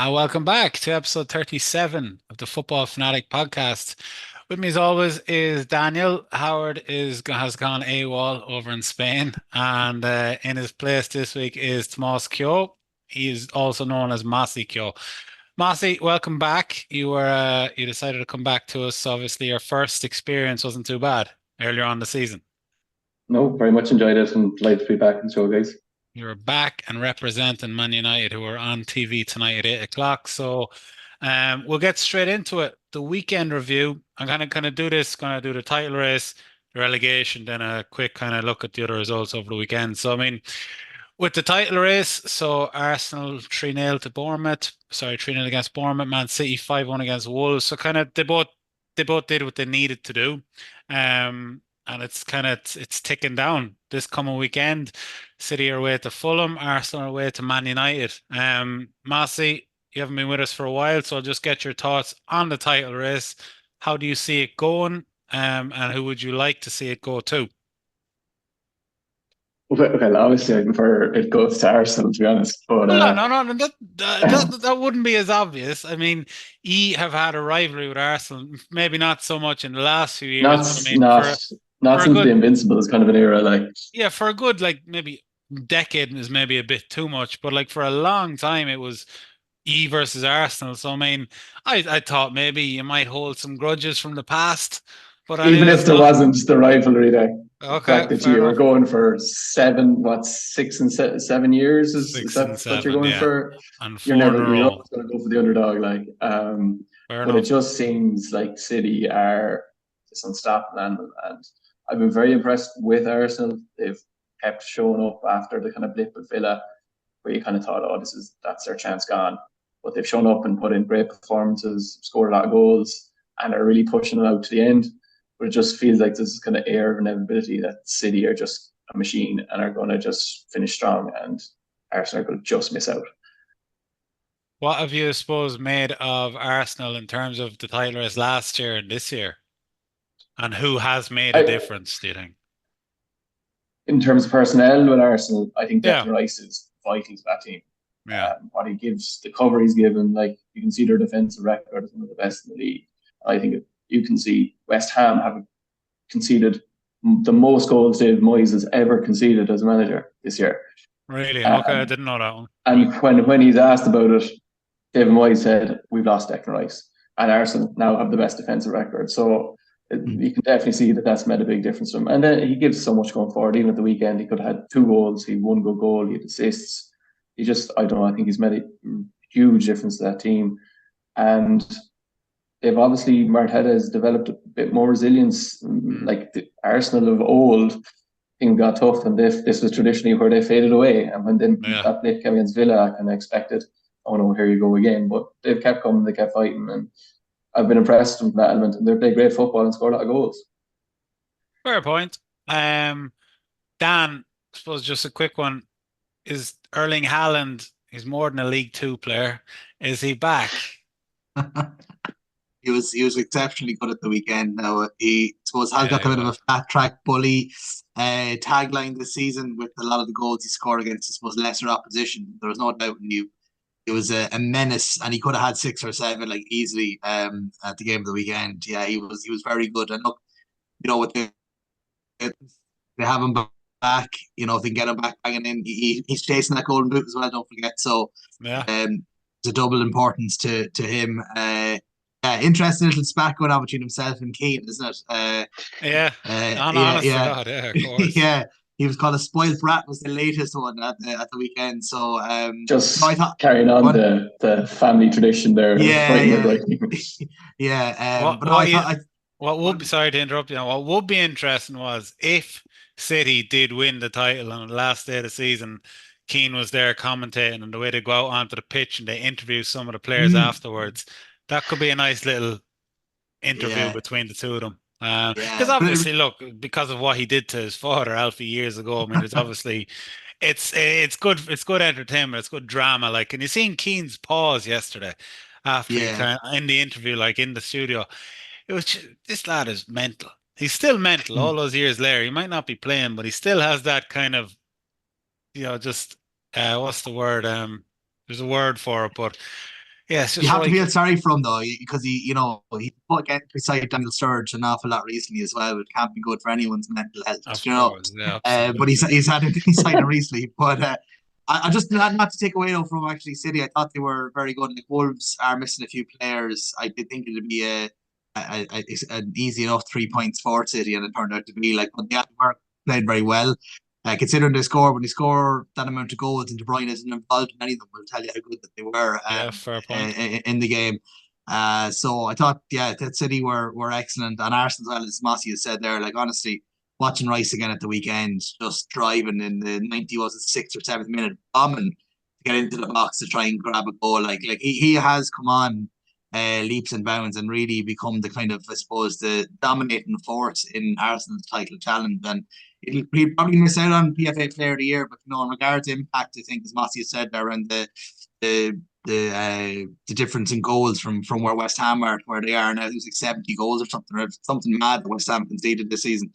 Welcome back to episode 37 of the Football Fanatic podcast. With me, as always, is Daniel. Howard has gone AWOL over in Spain, and in his place this week is Tomas Kyo. He is also known as Masi Kyo. Masi, welcome back. You decided to come back to us. Obviously, your first experience wasn't too bad earlier on the season. No, very much enjoyed it and glad to be back in the show, guys. You're back and representing Man United, who are on TV tonight at 8 o'clock. So we'll get straight into it. The weekend review. I'm gonna do this, gonna do the title race, the relegation, then a quick kind of look at the other results over the weekend. So I mean, with the title race, so Arsenal 3-0 to Bournemouth. Sorry, 3-0 against Bournemouth. Man City 5-1 against Wolves. So kind of they both did what they needed to do. And it's ticking down this coming weekend. City are away to Fulham, Arsenal are away to Man United. Massey, you haven't been with us for a while, so I'll just get your thoughts on the title race. How do you see it going? And who would you like to see it go to? Well, obviously, I prefer it goes to Arsenal, to be honest. But Well, no, that wouldn't be as obvious. I mean, E have had a rivalry with Arsenal, maybe not so much in the last few years, not but I mean, not for not a since the good Invincibles kind of an era. Like yeah, for a good like maybe decade is maybe a bit too much, but like for a long time it was E versus Arsenal. So I mean, I thought maybe you might hold some grudges from the past, but even if anyways, there look, wasn't the rivalry there, the okay, fact that fair you were enough. going for 6 and 7 years is Six that and what you're seven, going yeah, for? and You're four in never, a you're row. always going to go for the underdog. Fair But it enough. just seems like City are just unstoppable, and I've been very impressed with Arsenal. They've kept showing up after the kind of blip with Villa, where you kind of thought, oh, that's their chance gone. But they've shown up and put in great performances, scored a lot of goals, and are really pushing it out to the end. But it just feels like this is kind of air of inevitability that City are just a machine and are going to just finish strong, and Arsenal are going to just miss out. What have you, I suppose, made of Arsenal in terms of the title race last year and this year? And who has made a I, difference, do you think? in terms of personnel with Arsenal, I think Yeah, Declan Rice is vital to that team. yeah. What he gives, the cover he's given, like you can see their defensive record is one of the best in the league. I think you can see West Ham have conceded the most goals David Moyes has ever conceded as a manager this year. Really? Okay, I Um, didn't know that one. Right. and when he's asked about it, David Moyes said, "We've lost Declan Rice," and Arsenal now have the best defensive record. So you can definitely see that that's made a big difference to him. And then he gives so much going forward. Even at the weekend, he could have had 2 goals. He had one good goal. He had assists. I don't know. I think he's made a huge difference to that team. And they've obviously Marteta has developed a bit more resilience. Mm. Like the Arsenal of old, things got tough, and this was traditionally where they faded away. And when then Yeah. that blip came against Villa, I kind of expected, oh no, here you go again. But they've kept coming, they kept fighting, and I've been impressed with that element. And they play great football and scored a lot of goals. Fair point. Dan, I suppose just a quick one. Is Erling Haaland, he's more than a League Two player. Is he back? He was exceptionally good at the weekend. Now he suppose has Yeah, got he a bit of a was. flat track bully tagline this season with a lot of the goals he scored against I suppose lesser opposition. There was no doubt in you. It was a menace, and he could have had 6 or 7 like easily at the game of the weekend. Yeah, he was very good. And look, with they have him back. If they can get him back banging in, he's chasing that golden boot as well. Don't forget. So Yeah. it's a double importance to him. Yeah, interesting little spat going on between himself and Keane, isn't it? Yeah. Yeah, Honest to yeah, God, yeah, of course. yeah. He was called a spoiled brat. Was the latest one at the weekend. So no, I Just thought carrying on one. the family tradition there of Yeah, fighting with yeah, right team. yeah. What But no, what I you thought I what would be one. sorry to interrupt you. What would be interesting was if City did win the title on the last day of the season, Keane was there commentating, and the way they go out onto the pitch and they interview some of the players Mm, afterwards. That could be a nice little interview yeah, between the two of them. Because yeah. But obviously, look, because of what he did to his father, Alfie, years ago. I mean, there's obviously it's good entertainment, it's good drama. Like, and you seen Keane's pause yesterday after he yeah. kind of in the interview, like in the studio. This lad is mental. He's still mental all Mm, those years later. He might not be playing, but he still has that kind of, just what's the word? There's a word for it, but Yeah, it's You just have to like feel sorry for him though, because he put against beside Daniel Sturridge an awful lot recently as well. It can't be good for anyone's mental health, of you know. course, yeah, But absolutely. he's had it inside him recently. But I just not to take away though from actually City. I thought they were very good. Like Wolves are missing a few players. I did think it'd be an easy enough 3 points for City, and it turned out to be like. But they were played very well. Considering they score when they score that amount of goals and De Bruyne isn't involved in any of them, will tell you how good that they were Yeah, fair point. in the game. So I thought, yeah, that City were excellent, and Arsenal, as well as Mossy has said there, like honestly, watching Rice again at the weekend, just driving in the 90 was it 6th or 7th minute, bombing to get into the box to try and grab a goal. Like he has come on leaps and bounds and really become the kind of, I suppose, the dominating force in Arsenal's title challenge. And he'll probably miss out on PFA Player of the Year, but in regards to impact, I think as Mossy has said there, and the the difference in goals from where West Ham are to where they are now. It was like 70 goals or something mad that West Ham conceded this season.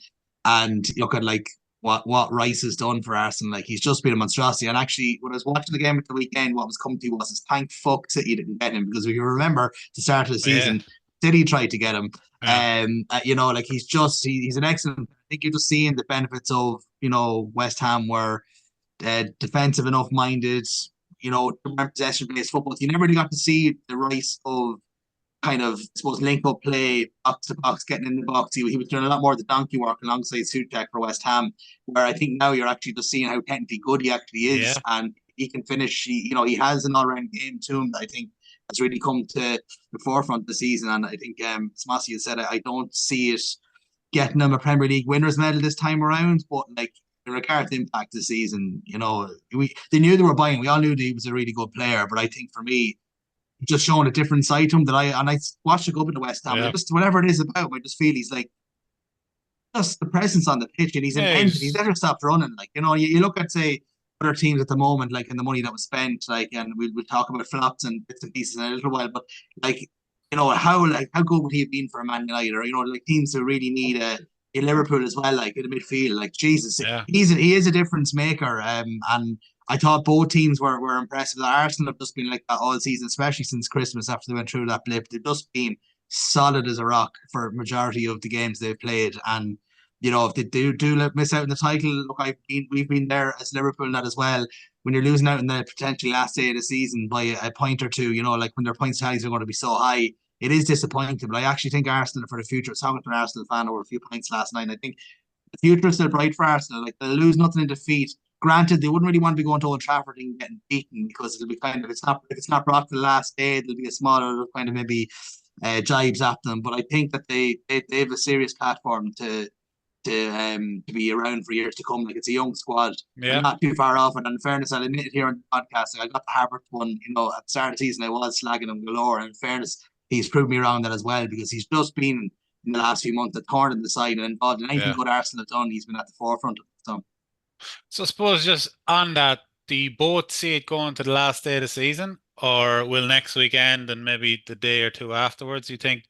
And look at like what Rice has done for Arsenal. Like he's just been a monstrosity. And actually, when I was watching the game at the weekend, what was coming to was his thank fuck City didn't get him, because if you remember the start of the Yeah, season, City tried to get him. yeah, Like he's an excellent. I think you're just seeing the benefits of West Ham were defensive enough minded, possession based football. You never really got to see the rise of kind of, I suppose, link up play, box to box, getting in the box. He was doing a lot more of the donkey work alongside Suchek for West Ham, where I think now you're actually just seeing how technically good he actually is, yeah, and he can finish. He has an all round game to him that I think has really come to the forefront this season. And I think, as Massey has said, I don't see it getting him a Premier League winners medal this time around, but like in regard to impact this season, they knew they were buying. We all knew that he was a really good player, but I think for me, just showing a different side to him that I watched a go up in the West Ham. yeah. Just whatever it is about him, I just feel he's like just the presence on the pitch, and he's an Yeah, entity. He's he's never stopped running. Like you look at say other teams at the moment, like in the money that was spent, like, and we'll talk about flops and bits and pieces in a little while, but like how good would he have been for a Man United, or like teams who really need a Liverpool as well, like in the midfield, like Jesus, yeah, he is a difference maker. And I thought both teams were impressive. Arsenal have just been like that all season, especially since Christmas after they went through that blip. They've just been solid as a rock for majority of the games they've played. And if they do miss out on the title, look, we've been there as Liverpool in that as well. When you're losing out in the potentially last day of the season by a point or two, like when their points tallies are going to be so high, it is disappointing. But I actually think Arsenal for the future. I was talking to an Arsenal fan over a few points last night. And I think the future is still bright for Arsenal. Like they'll lose nothing in defeat. Granted, they wouldn't really want to be going to Old Trafford and getting beaten, because it'll be kind of, if it's not brought to the last day, there'll be a smaller kind of maybe jibes at them. But I think that they have a serious platform to be around for years to come. Like it's a young squad. They're yeah. not too far off. And in fairness, I'll admit it here on the podcast, like I got the Harvard one, at the start of the season I was slagging him galore. And in fairness, he's proved me wrong that as well, because he's just been in the last few months at corner in the side and involved in anything Yeah. good Arsenal have done, he's been at the forefront of it. So So I suppose just on that, do you both see it going to the last day of the season, or will next weekend and maybe the day or two afterwards, you think?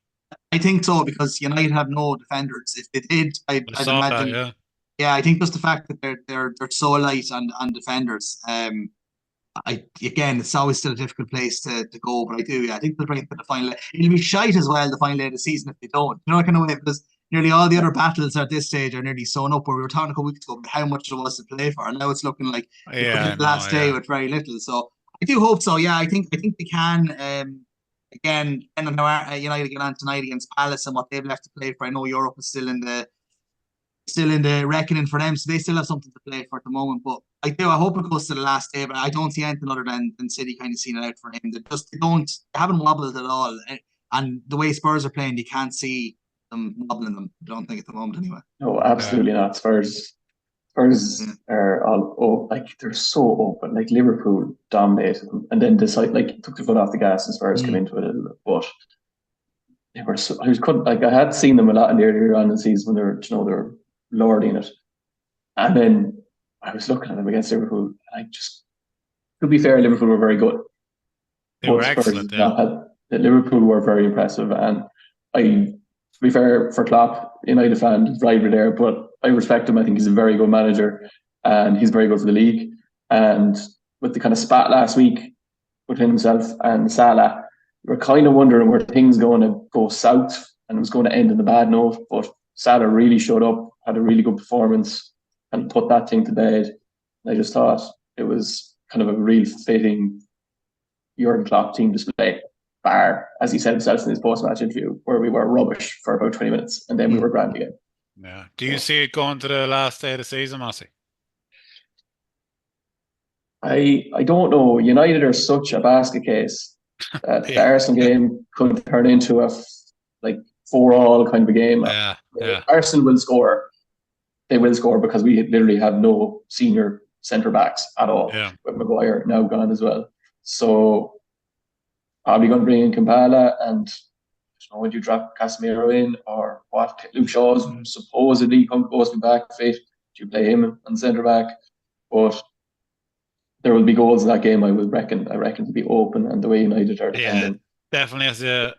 I think so, because United have no defenders. If they did, I I'd saw that, imagine. yeah. Yeah, I think just the fact that they're so light on defenders. Again, it's always still a difficult place to go, but I do. Yeah, I think they'll bring it to the final. It'll be shite as well the final day of the season if they don't. Kind of way, because nearly all the other battles at this stage are nearly sewn up. Where we were talking a couple weeks ago about how much there was to play for, and now it's looking like it could Yeah, be I the know, last day yeah. with very little. So I do hope so. Yeah, I think they can. Again, depending on how United get on tonight against Palace and what they've left to play for. I know Europe is still in the reckoning for them, so they still have something to play for at the moment. But I hope it goes to the last day. But I don't see anything other than City kind of seeing it out for him. They haven't wobbled at all, and the way Spurs are playing, you can't see them wobbling them. I don't think at the moment anyway. No, Yeah. absolutely not. Spurs Yeah. are all like they're so open. Like Liverpool dominated them and then decide like took the foot off the gas and Spurs came Mm. into it a little bit. But they were so I was couldn't like I had seen them a lot in the earlier on in the season when they were lording it. And then I was looking at them against Liverpool and I just to be fair, Liverpool were very good. They were But Spurs excellent, did yeah. not have Liverpool were very impressive and I to be fair for Klopp, United fan rivalry there, but I respect him. I think he's a very good manager and he's very good for the league. And with the kind of spat last week between himself and Salah, you were kind of wondering were things going to go south and it was going to end in a bad note. But Salah really showed up, had a really good performance, and put that thing to bed. I just thought it was kind of a real fitting Jurgen Klopp team display. Bar, as he said himself in his post-match interview, where we were rubbish for about 20 minutes and then we were grand again. Yeah. Do you see it going to the last day of the season, Mossy? I don't know. United are such a basket case that the Arsenal game could turn into a like 4-4 kind of a game. Yeah. Arsenal will score. They will score because we literally have no senior centre backs at all. Yeah. With Maguire now gone as well. So probably going to bring in Kampala and would you drop Casemiro in or what? Luke Shaw's supposedly goes back fit. Do you play him on centre back? But there will be goals in that game. I reckon to be open, and the way United are defending, definitely has to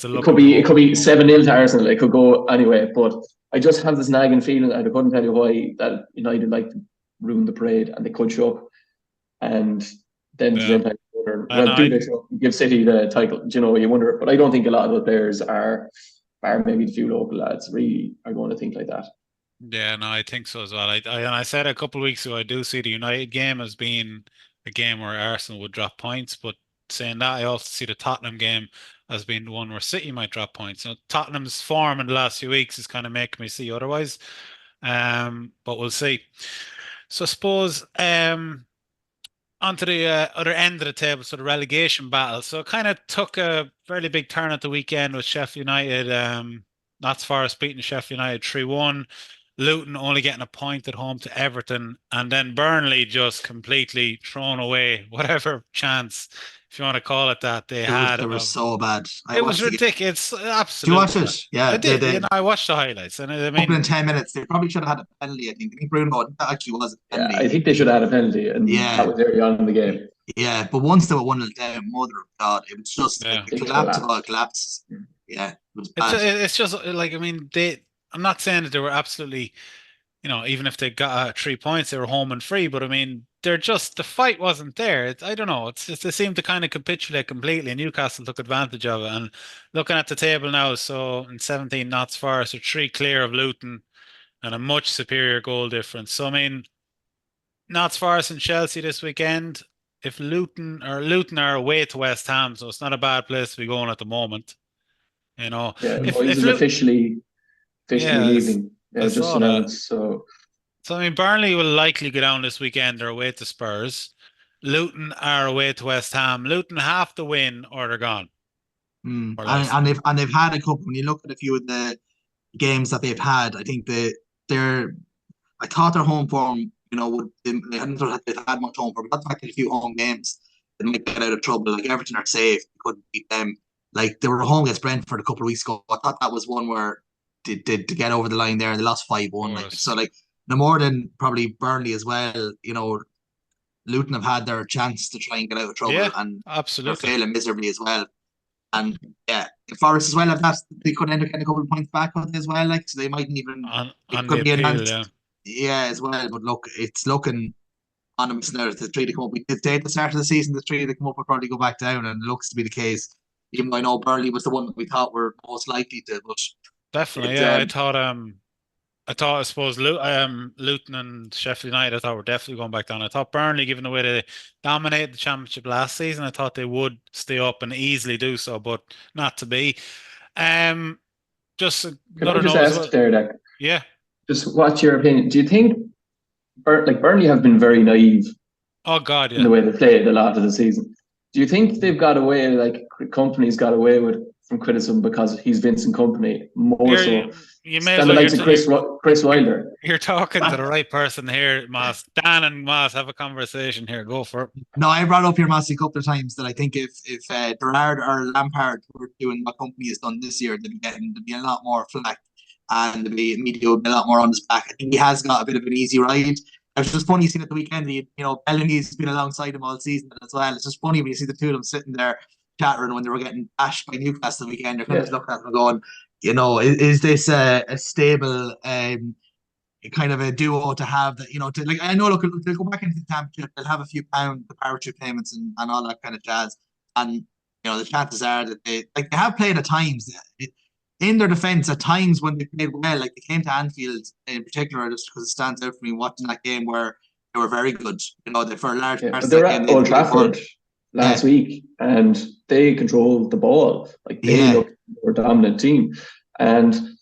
look. It could be 7-0 to Arsenal. It could go anyway. But I just have this nagging feeling, and I couldn't tell you why, that United like to ruin the parade, and they could show up, and then do they show up, give City the title? You wonder. But I don't think a lot of the players are maybe the few local lads, really are going to think like that. Yeah, no, I think so as well. I said a couple of weeks ago, I do see the United game as being a game where Arsenal would drop points, but saying that, I also see the Tottenham game as being the one where City might drop points. Tottenham's form in the last few weeks is kind of making me see otherwise. But we'll see. So I suppose onto the other end of the table, so the relegation battle. So it kind of took a fairly big turn at the weekend with Sheffield United. Notts Forest beating Sheffield United 3-1. Luton only getting a point at home to Everton, and then Burnley just completely thrown away whatever chance, if you want to call it that, they had. They were so bad. It was ridiculous. Absolutely. Did you watch it? Yeah, I did. I watched the highlights, and I mean, in 10 minutes, they probably should have had a penalty. I think Bruno actually was a penalty. Yeah, I think they should have had a penalty, and that was early on in the game. Yeah, but once they were 1-0 down, mother of God, it was just collapse. Yeah, it was bad. It's just like, I mean, I'm not saying that they were absolutely, even if they got 3 points, they were home and free. But I mean, the fight wasn't there. I don't know. It's just they seemed to kind of capitulate completely, and Newcastle took advantage of it. And looking at the table now, so in 17, Notts Forest are 3 clear of Luton, and a much superior goal difference. So I mean, Notts Forest and Chelsea this weekend. If Luton are away to West Ham, so it's not a bad place to be going at the moment. If officially leaving. Yeah, just announced. So I mean, Burnley will likely go down this weekend. They're away to Spurs. Luton are away to West Ham. Luton have to win or they're gone. And they've had a couple. When you look at a few of the games that they've had, I think I thought their home form, they hadn't had much home form, but the fact that a few home games, they might get out of trouble. Like Everton are safe, they couldn't beat them. Like they were home against Brentford a couple of weeks ago. I thought that was one where they did to get over the line there, and they lost 5-1. So no more than probably Burnley as well. Luton have had their chance to try and get out of trouble, and absolutely they're failing miserably as well. And Forest as well have that. They could end up getting a couple of points back on it as well. So they mightn't even it could be announced. Yeah, as well. But look, it's looking ominous now. The 3 to come up. We did say at the start of the season, the 3 to come up will probably go back down, and it looks to be the case. Even though I know Burnley was the one that we thought were most likely to, but definitely, I suppose Luton and Sheffield United, I thought were definitely going back down. I thought Burnley, given the way they dominated the championship last season, I thought they would stay up and easily do so, but not to be. Just another note. Ask there, Deck? Yeah. Just what's your opinion? Do you think Burnley have been very naive? Oh God, yeah. In the way they played a lot of the season. Do you think they've got away, Kompany's got away from criticism because he's Vincent Kompany more so than the likes of Chris Wilder? You're talking to the right person here, Moss. Dan and Moss, have a conversation here. Go for it. No, I brought up here, Moss, a couple of times that I think if Gerrard or Lampard were doing what Kompany has done this year, there'd be a lot more flack, and the media would be a lot more on his back. I think he has got a bit of an easy ride. It's just funny seeing at the weekend, Bellamy's been alongside him all season as well. It's just funny when you see the two of them sitting there chattering when they were getting bashed by Newcastle the weekend. You're kind of looking at them going, is this a stable kind of a duo to have that, I know, look, they'll go back into the championship, they'll have a few the parachute payments and all that kind of jazz. And the chances are that they have played at times. In their defence, at times when they played well, like they came to Anfield in particular, just because it stands out for me watching that game where they were very good. For a large part But of they that were game, at Old Trafford yeah, last week, and they controlled the ball. Like they looked more dominant team, and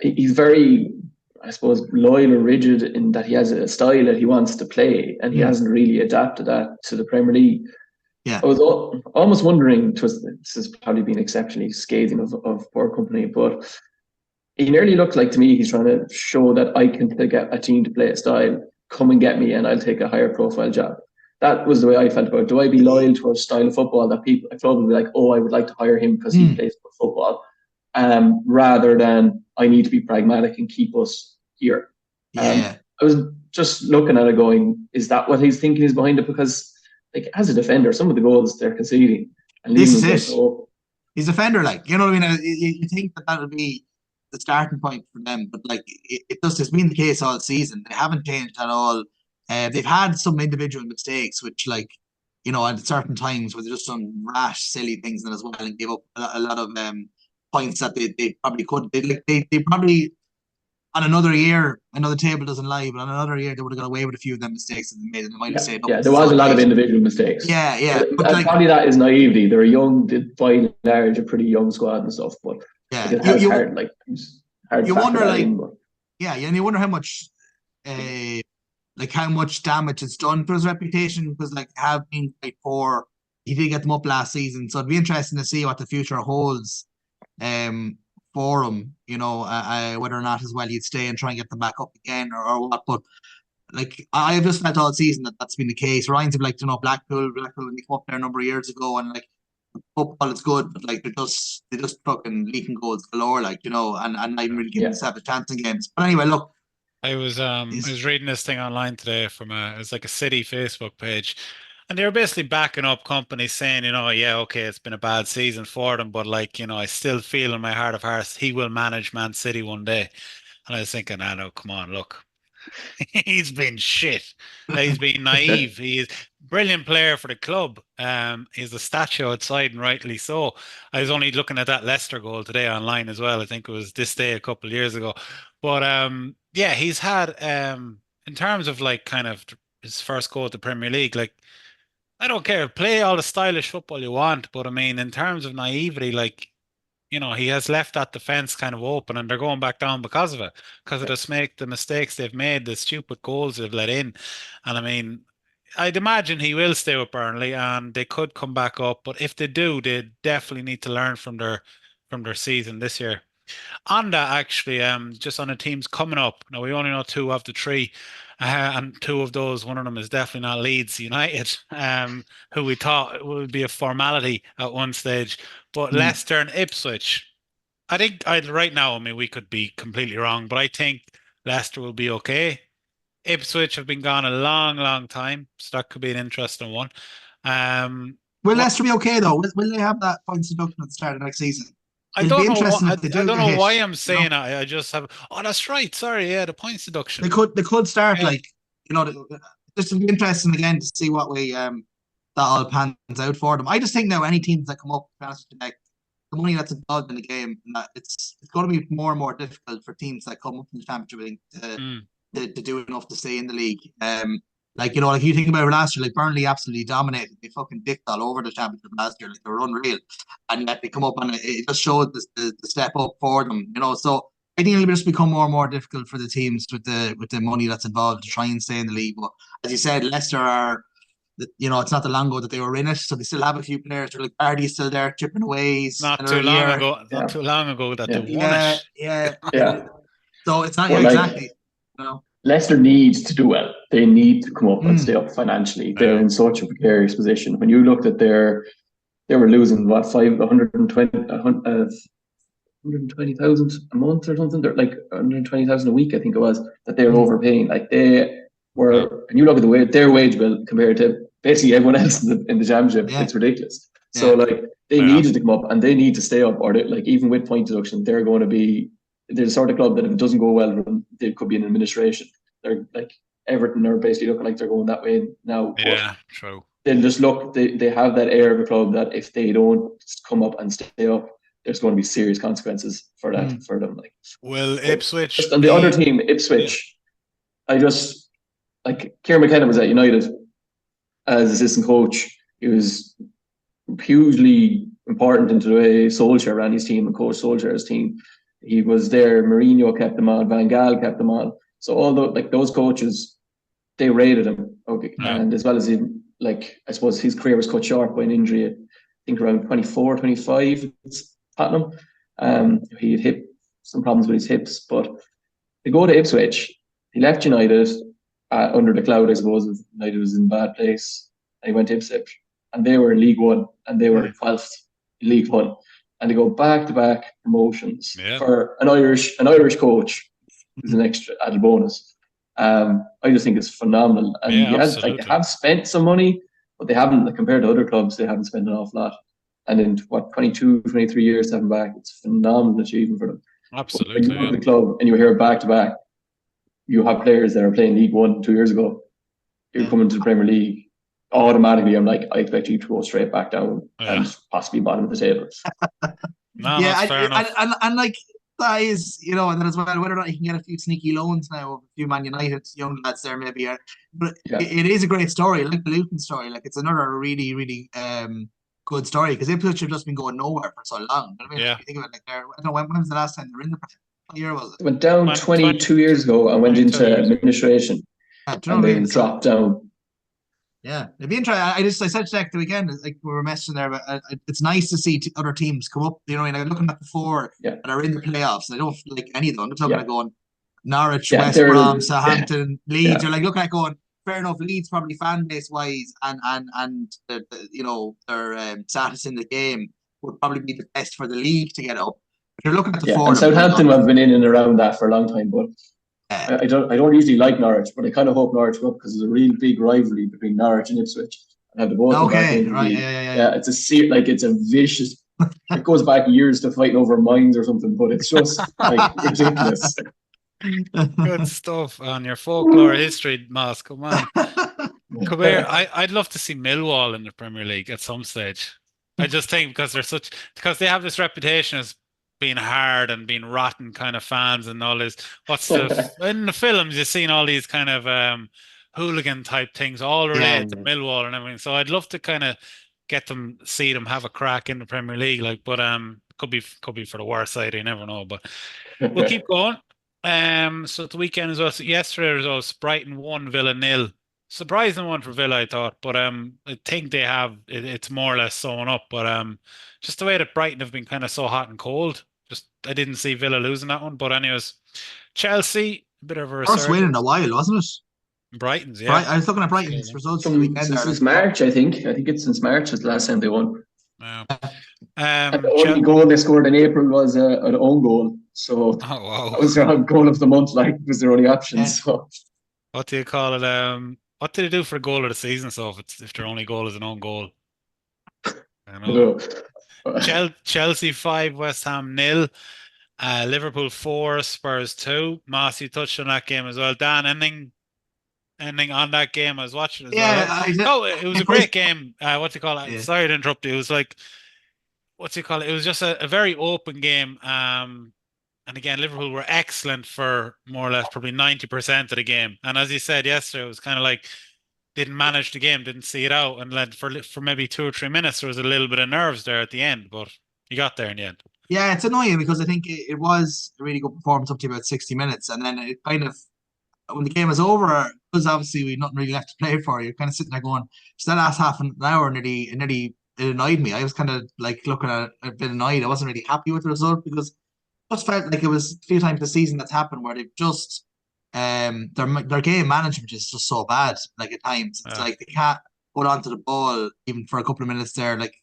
he's very, I suppose, loyal or rigid in that he has a style that he wants to play, and he hasn't really adapted that to the Premier League. Yeah, I was almost wondering, this has probably been exceptionally scathing of poor company, but he nearly looked like to me he's trying to show that I can get a team to play a style, come and get me, and I'll take a higher profile job. That was the way I felt about it. Do I be loyal to a style of football that people, a club would be like, oh, I would like to hire him because he plays football, rather than I need to be pragmatic and keep us here. I was just looking at it going, is that what he's thinking is behind it? Because like as a defender, some of the goals they're conceding and leaving themselves open. He's a defender, like, you know what I mean? You think that would be the starting point for them, but like it just has been the case all season. They haven't changed at all. They've had some individual mistakes, which like, at certain times where they've just done rash, silly things as well and gave up a lot of points that they probably could. They probably on another year, I know the table doesn't lie, but on another year they would have got away with a few of them mistakes that they made, and they might have said, there was a lot of individual mistakes. But like, probably that is naivety. They're young, by and large, a pretty young squad and stuff. But it's hard. Like you wonder, like, and you wonder how much, how much damage it's done to his reputation, because like have been quite poor. He did get them up last season, so it'd be interesting to see what the future holds. For him, whether or not as well he'd stay and try and get them back up again or what. But like I've just felt all season that's been the case. Ryan's like, Blackpool when they came up there a number of years ago, and like football is good, but like they just fucking leaking goals galore, like, and not even really giving themselves a chance in games. But anyway, look. I was reading this thing online today from it's like a City Facebook page. And they were basically backing up companies saying, okay, it's been a bad season for them, but like, I still feel in my heart of hearts he will manage Man City one day. And I was thinking, no, come on, look. He's been shit. He's been naive. He is a brilliant player for the club. He's a statue outside, and rightly so. I was only looking at that Leicester goal today online as well. I think it was this day a couple of years ago. But he's had in terms of like kind of his first goal at the Premier League, like I don't care. Play all the stylish football you want, but I mean, in terms of naivety, like, he has left that defense kind of open and they're going back down because of it, because of the mistakes they've made, the stupid goals they've let in. And I mean, I'd imagine he will stay with Burnley and they could come back up, but if they do, they definitely need to learn from their season this year. On that, actually, just on the teams coming up. Now we only know two of the three, and two of those, one of them is definitely not Leeds United, who we thought would be a formality at one stage. But Leicester and Ipswich, I think right now, I mean, we could be completely wrong, but I think Leicester will be okay. Ipswich have been gone a long, long time, so that could be an interesting one. Will Leicester be okay though? Will they have that points deduction at the start of next season? I don't know why I'm saying I just have. Oh, that's right. Sorry, the points deduction. They could start like This will be interesting again to see what way that all pans out for them. I just think now any teams that come up, the money that's involved in the game, it's going to be more and more difficult for teams that come up in the championship to do enough to stay in the league. Like you think about it last year, like Burnley absolutely dominated. They fucking dicked all over the championship last year. Like they were unreal, and yet they come up and it just showed the step up for them. So I think it'll just become more and more difficult for the teams with the money that's involved to try and stay in the league. But as you said, Leicester are, it's not the long ago that they were in it, so they still have a few players. They're like Barty's still there chipping away. Not too long ago that they won it. Yeah. So it's not exactly. Leicester needs to do well. They need to come up and stay up financially. They're in such a precarious position. When you looked at they were losing 120,000 a month or something. They're like 120,000 a week, I think it was, that they were overpaying. Like they were, and you look at their wage bill compared to basically everyone else in the championship, it's ridiculous. So like they needed to come up and they need to stay up, or like even with point deduction, they're going to be. They're the sort of club that if it doesn't go well, they could be in administration. They're like Everton are basically looking like they're going that way now. Yeah, true. they'll just look. They have that air of a club that if they don't come up and stay up, there's going to be serious consequences for that for them. Like, Will so Ipswich just on the other team, Ipswich, I just like Kieran McKenna was at United as assistant coach. He was hugely important into the way Solskjaer ran his team and coached Solskjaer's team. He was there. Mourinho kept them on. Van Gaal kept them on. So although like those coaches, they rated him. Okay, and as well as he, like I suppose his career was cut short by an injury at, I think around 24, 25 at Tottenham. He had some problems with his hips, but to go to Ipswich, he left United under the cloud, I suppose. United was in a bad place, and he went to Ipswich, and they were in League One, and they were 12th in League One, and they go back-to-back promotions for an Irish coach, who's an extra added bonus. I just think it's phenomenal, and they have spent some money, but they haven't, like, compared to other clubs, they haven't spent an awful lot. And in 22, 23 years to have them back, it's a phenomenal achievement for them. Absolutely. When you go to the club and you hear back to back, you have players that are playing League One 2 years ago. You're coming to the Premier League. Automatically, I'm like, I expect you to go straight back down and possibly bottom of the table. That's fair enough. And like that is, you know, and then as well, whether or not you can get a few sneaky loans now of a few Man United young lads there maybe, but it is a great story, like the Luton story. Like it's another really, really good story because Ipswich have just been going nowhere for so long. I mean, if you think of it, like I don't know when was the last time they were in the What year was it? Went down 22 years ago and went into administration, and then dropped down. Yeah, it'd be interesting. I said to Jack the weekend, like we were messaging there, but it's nice to see other teams come up. You know, and I'm looking at the four that are in the playoffs. I don't like any of them. I'm just looking at going Norwich, West Brom, Southampton, Leeds. You're like looking at going. Fair enough. Leeds probably fan base wise and the you know their status in the game would probably be the best for the league to get up. But you're looking at the four. And Southampton have been in and around that for a long time, but I don't usually like Norwich, but I kind of hope Norwich go up because there's a real big rivalry between Norwich and Ipswich. And have the both it's a vicious. It goes back years to fighting over mines or something, but it's just like ridiculous. Good stuff on your folklore history, Moss. Come on. Come here. I'd love to see Millwall in the Premier League at some stage. I just think because they have this reputation as being hard and being rotten kind of fans and all this. In the films you've seen all these kind of hooligan type things all related to Millwall and everything. So I'd love to kind of see them have a crack in the Premier League. Like, but could be for the worse side, you never know. But we'll keep going. So at the weekend as well. So yesterday results: Brighton 1, Villa 0. Surprising one for Villa, I thought, but I think they have it's more or less sewn up. But just the way that Brighton have been kind of so hot and cold, I didn't see Villa losing that one. But anyways, Chelsea, a bit of a first win in a while, wasn't it? Brighton's, I was looking at Brighton's results from the weekend. Since March, I think it's since March was the last time they won. Yeah. The only goal they scored in April was an own goal. So that was their goal of the month. Like, was their only option. So what do you call it? What did they do for a goal of the season? So if their only goal is an own goal, I don't know. Chelsea 5, West Ham 0, Liverpool 4, Spurs 2. Moss, you touched on that game as well. Dan, anything on that game? I was watching as well. It was a great game. What do you call it? Yeah. Sorry to interrupt you. It was like, what do you call it? It was just a very open game. And again, Liverpool were excellent for more or less probably 90% of the game. And as you said yesterday, it was kind of like didn't manage the game, didn't see it out, and led for maybe 2 or 3 minutes. There was a little bit of nerves there at the end, but you got there in the end. Yeah, it's annoying because I think it was a really good performance up to about 60 minutes. And then it kind of, when the game was over, because obviously we had nothing really left to play for, you're kind of sitting there going, so that last half an hour nearly it annoyed me. I was kind of like looking at it a bit annoyed. I wasn't really happy with the result because I just felt like it was a few times this season that's happened where they've just their game management is just so bad. Like at times it's like they can't hold on to the ball even for a couple of minutes there. Like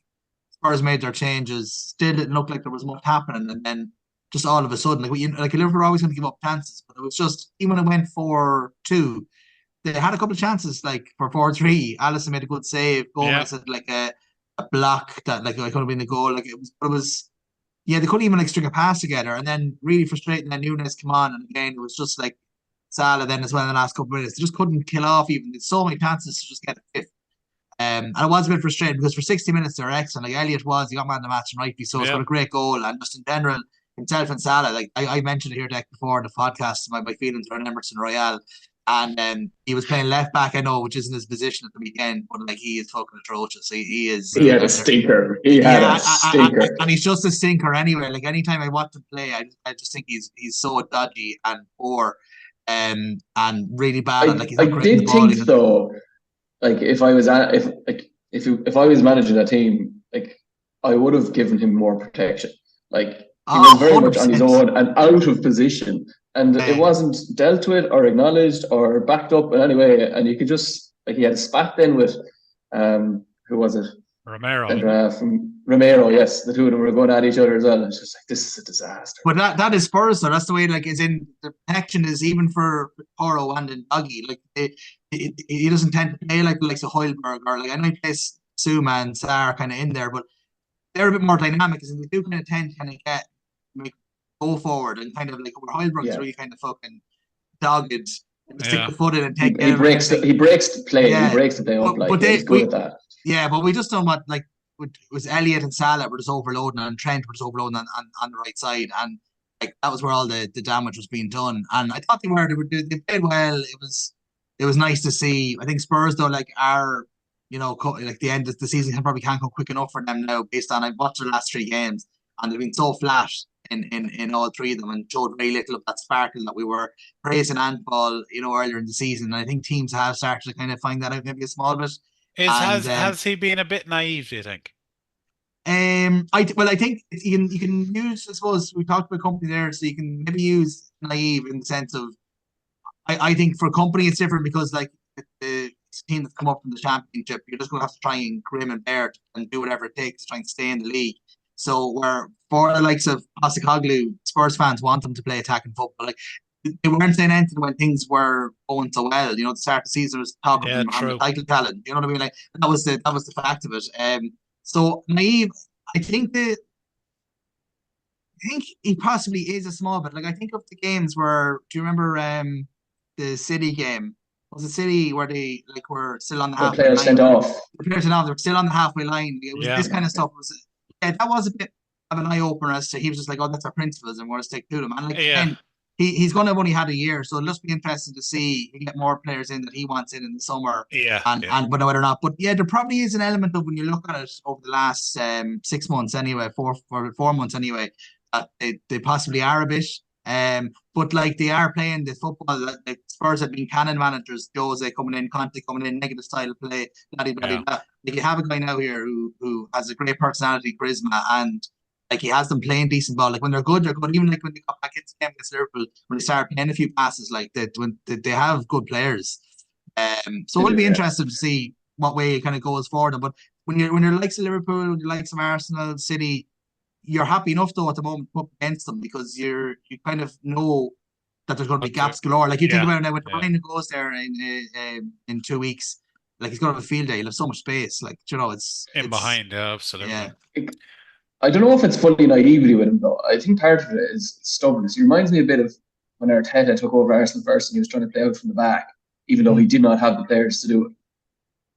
Spurs made their changes, still didn't look like there was much happening, and then just all of a sudden, like Liverpool are always going to give up chances, but it was just even when it went 4-2, they had a couple of chances like for 4-3. Alisson made a good save. Gomez had like a block that like could have been a goal. Like it was. Yeah, they couldn't even like string a pass together, and then really frustrating. Then Nunes come on, and again it was just like Salah then as well in the last couple of minutes. They just couldn't kill off even. There's so many chances to just get a fifth. And it was a bit frustrating because for 60 minutes they were excellent. Like Elliot he got man of the match and rightly so. He's got a great goal, and just in general, himself and Salah, like I mentioned it here Deck before in the podcast, my feelings around Emerson Royale. And he was playing left back, I know, which isn't his position at the weekend, but like he is fucking atrocious. He is. He had a stinker. He had a stinker, and he's just a stinker anyway. Like anytime I watch him play, I just think he's so dodgy and poor, and really bad. Like he's not I did think though, like if I was if I was managing that team, like I would have given him more protection. Like he was very 100%. Much on his own and out of position. And it wasn't dealt with or acknowledged or backed up in any way. And you could just, like, he had a spat then with, who was it? Romero. And, from Romero, yes. The two of them were going at each other as well. It's just like, this is a disaster. But that is Spurs, though. That's the way, like, is in the protection is even for Poro and in Doggy. Like, he doesn't tend to play like a Højlberg or like, I know he plays Suma and Sarr kind of in there, but they're a bit more dynamic because they do kind of tend to kind of go forward and kind of like where Højlberg's really kind of fucking dogged, stick the foot in and take. He breaks the play. Yeah. He breaks the play up. But he's good at that. Yeah, but we just don't want like it was Elliot and Salah were just overloading and Trent was overloading on the right side, and like that was where all the damage was being done. And I thought they played well. It was nice to see. I think Spurs though like are like the end of the season probably can't go quick enough for them now based on I've watched their last 3 games and they've been so flat in all 3 of them and showed very little of that sparkle that we were praising Antball, earlier in the season. And I think teams have started to kind of find that out maybe a small bit. Has he been a bit naive, do you think? I think you can use, I suppose we talked about company there, so you can maybe use naive in the sense of I think for company it's different because like the team that's come up from the championship, you're just going to have to try and grim and bear it and do whatever it takes to try and stay in the league. So where for the likes of Postecoglou, Spurs fans want them to play attacking football. Like they weren't saying anything when things were going so well. The start of the season was talking about Untitled Chapter. You know what I mean? Like that was the fact of it. So naive, I think he possibly is a small bit. Like I think of the games where do you remember the City game? Was it City where they like were still on the halfway line? The players sent off. The players sent off. They were still on the halfway line. It was this kind of stuff. That was a bit of an eye opener as to he was just like, oh, that's our principles and we're going to stick to them. And like again, he's going to have only had a year, so it'll just be interesting to see he get more players in that he wants in the summer. And but whether or not, but yeah, there probably is an element of when you look at it over the last 6 months anyway, 4 months anyway, that they possibly are a bit. But like they are playing the football that like Spurs have been cannon managers, Jose coming in, Conte coming in, negative style of play, blah. Like you have a guy now here who has a great personality, charisma, and like he has them playing decent ball. Like when they're good, they're good. Even like when they got back into the game against Liverpool, when they start playing a few passes, like that, when they have good players. So it'll be interesting to see what way it kind of goes forward. But when you're likes of Liverpool, when you're likes of Arsenal, City, you're happy enough though at the moment up against them because you kind of know that there's going to be gaps galore. Like you think about it now when Ryan goes there in 2 weeks, like he's going to have a field day. He'll have so much space. Like it's behind. Yeah, absolutely. Yeah. I don't know if it's fully naivety with him though. I think part of it is stubbornness. He reminds me a bit of when Arteta took over Arsenal first and he was trying to play out from the back, even though he did not have the players to do it.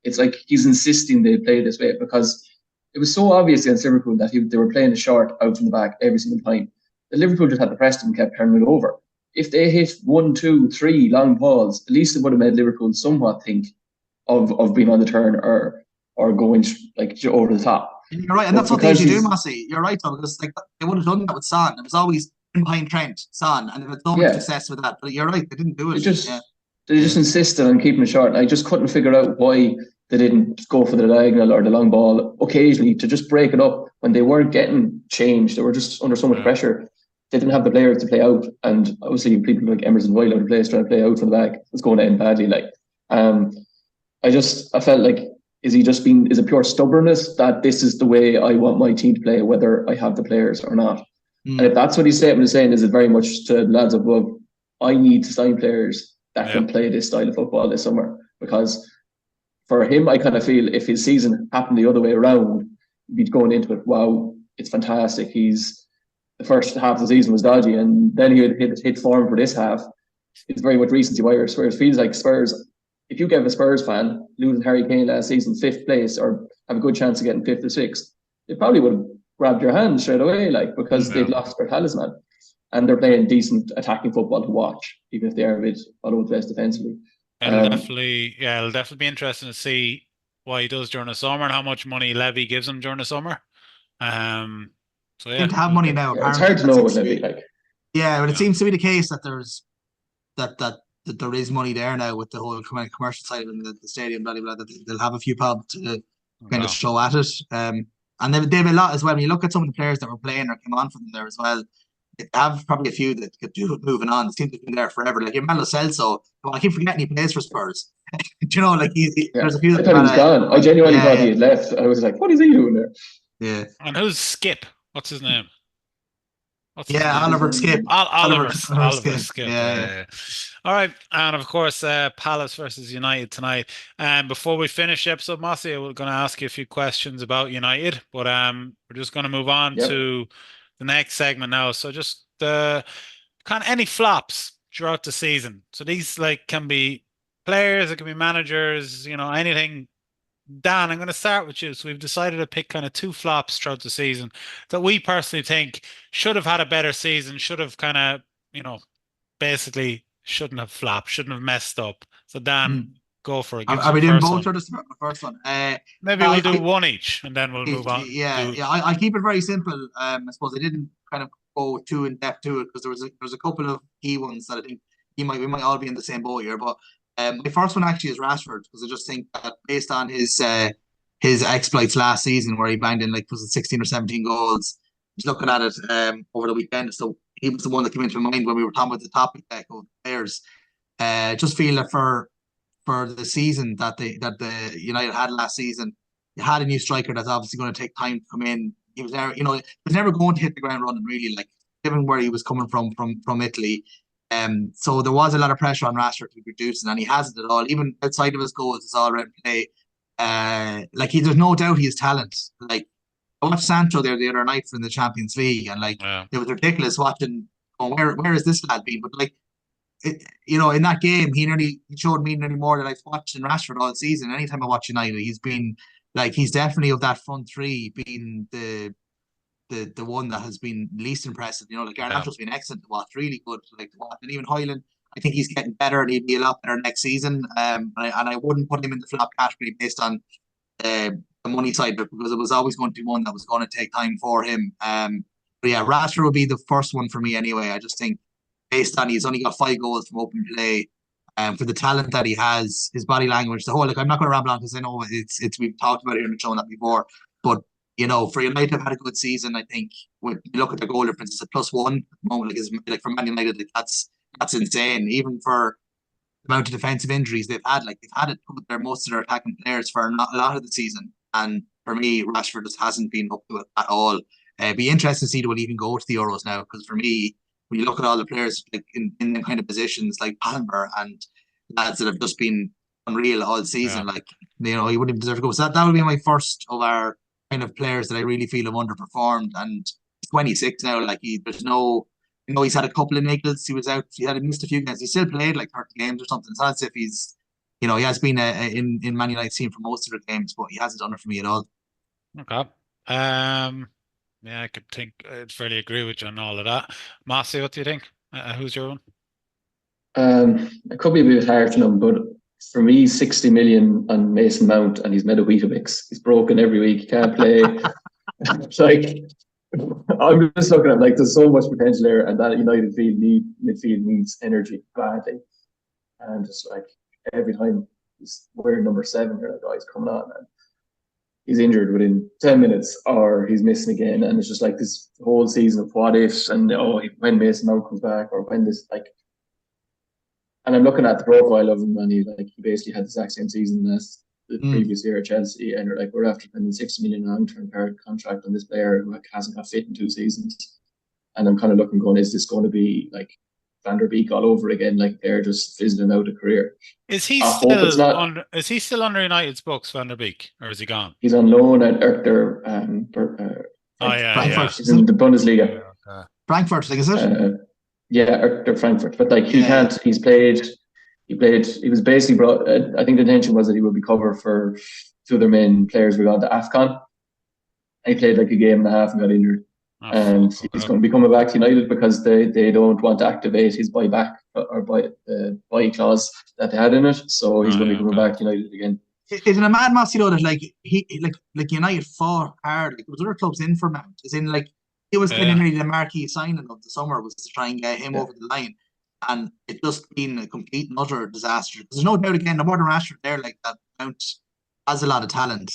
It's like he's insisting they play this way because it was so obvious against Liverpool that they were playing a short out from the back every single time. The Liverpool just had the press and kept turning it over. If they hit 1, 2, 3 long balls, at least it would have made Liverpool somewhat think of being on the turn or going like over the top. You're right, and that's what they usually do, Massey. You're right, though, because like they would have done that with Son. It was always behind Trent, Son, and they've had no much success with that. But you're right, they didn't do it. They just insisted on keeping it short. And I just couldn't figure out why they didn't go for the diagonal or the long ball occasionally to just break it up when they weren't getting changed. They were just under so much pressure. They didn't have the players to play out. And obviously people like Emerson Royale out of place trying to play out from the back. It's going to end badly. Like, I felt like, is it pure stubbornness that this is the way I want my team to play, whether I have the players or not? And if that's what his statement is saying, is it very much to the lads above, I need to sign players that can play this style of football this summer, because for him, I kind of feel if his season happened the other way around, he'd be going into it, wow, it's fantastic. The first half of the season was dodgy, and then he would hit form for this half. It's very much recency bias, whereas it feels like Spurs if you gave a Spurs fan losing Harry Kane last season, 5th place, or have a good chance of getting 5th or 6th, they probably would have grabbed your hand straight away, like, because they'd lost their talisman. And they're playing decent attacking football to watch, even if they are a bit all over the place defensively. It'll definitely be interesting to see what he does during the summer and how much money Levy gives him during the summer. So Seem to have money now. It's hard to know what Levy like. Yeah, but it seems to be the case that there's that there is money there now with the whole commercial side of the stadium. Blah, blah, blah, that they'll have a few pubs to kind of show at it. And they've a lot as well. When you look at some of the players that were playing or came on from them there as well, they have probably a few that could do moving on. It seems to have been there forever. Like Emmanuel Celso, I keep forgetting he plays for Spurs. Do you know, like there's a few. I thought he was gone. I genuinely thought he had left. I was like, what is he doing there? Yeah. And who's Skip? What's his name? Oliver Skip. Oliver Skip. Yeah. All right. And of course, Palace versus United tonight. Before we finish the episode, Mossy, we're going to ask you a few questions about United, but we're just going to move on to the next segment now. So just kind of any flops throughout the season. So these can be players, it can be managers, anything. Dan, I'm going to start with you. So we've decided to pick kind of 2 flops throughout the season that we personally think should have had a better season, should have kind of, basically shouldn't have flopped, shouldn't have messed up. So Dan, go for it. Are we doing both or just the first one? Maybe we'll do one each and then we'll move on. Yeah. I'll keep it very simple. I suppose I didn't kind of go too in depth to it because there was a couple of key ones that I think we might all be in the same boat here, but. My first one actually is Rashford because I just think that based on his exploits last season where he banged in 16 or 17 goals, just looking at it over the weekend, so he was the one that came into my mind when we were talking about the topic of players. Just feel that for the season that the United had last season, you had a new striker that's obviously going to take time to come in. He was never going to hit the ground running really, given where he was coming from Italy. So there was a lot of pressure on Rashford to be producing, and he hasn't at all. Even outside of his goals, it's all around play. There's no doubt he has talent. I watched Sancho there the other night in the Champions League, and it was ridiculous watching. Where is this lad been? But in that game, he showed me nearly more than I've watched in Rashford all season. Anytime I watch United, he's been he's definitely of that front three, being the one that has been least impressive. Garnacio's been excellent to watch, really good to watch. And even Højlund, I think he's getting better and he'll be a lot better next season. And I wouldn't put him in the flop category based on the money side of it because it was always going to be one that was going to take time for him. But yeah, Rashford will be the first one for me anyway. I just think based on he's only got 5 goals from open play, for the talent that he has, his body language, the whole I'm not going to ramble on because I know it's we've talked about it in the show that before, but for United to have had a good season, I think when you look at the goal difference, it's a +1 at the moment. For Man United, that's insane. Even for the amount of defensive injuries they've had, they've had it with most of their attacking players for a lot of the season. And for me, Rashford just hasn't been up to it at all. It'd be interesting to see will even go to the Euros now, because for me, when you look at all the players in them kind of positions like Palmer and lads that have just been unreal all season, he wouldn't even deserve to go. So that would be my first of our kind of players that I really feel have underperformed. And he's 26 now. There's no, he's had a couple of niggles. He was out. He had missed a few games. He still played 30 games or something. It's not as if he's, he has been in Man United's team for most of the games, but he hasn't done it for me at all. Okay. Yeah, I could think I'd fairly agree with you on all of that. Marcy, what do you think? Who's your one? It could be a bit harsh on him, but for me, 60 million on Mason Mount, and he's made a Weetabix. He's broken every week. He can't play. I'm just looking at there's so much potential there, and that United midfield needs energy badly. And just every time he's wearing number 7, you're he's coming on, and he's injured within 10 minutes, or he's missing again, and it's just this whole season of what ifs, and when Mason Mount comes back, or when this And I'm looking at the profile of him, and he basically had the exact same season as the previous year at Chelsea, and you're we're after spending 60 million long-term contract on this player who hasn't got fit in 2 seasons. And I'm kind of looking, going, is this going to be Van der Beek all over again? They're just fizzling out a career. Is he still under United's books, Van der Beek, or is he gone? He's on loan at Erchter. Frankfurt. He's in the Bundesliga. Frankfurt, is it? Yeah, Frankfurt, but he can't. He's played He was basically brought. I think the intention was that he would be covered for two of their main players were gone to AFCON. He played like a game and a half and got injured. Oh, And he's going to be coming back to United because they don't want to activate his buyback or buy clause that they had in it. So he's going to be coming back to United again. Isn't a mad Mossy though that like United fought hard. Like there was other clubs in for Mount. As in like he was kind of nearly the marquee signing of the summer was to try and get him over the line. And it just been a complete and utter disaster. There's no doubt again, the more than Rashford there, like that Mount has a lot of talent.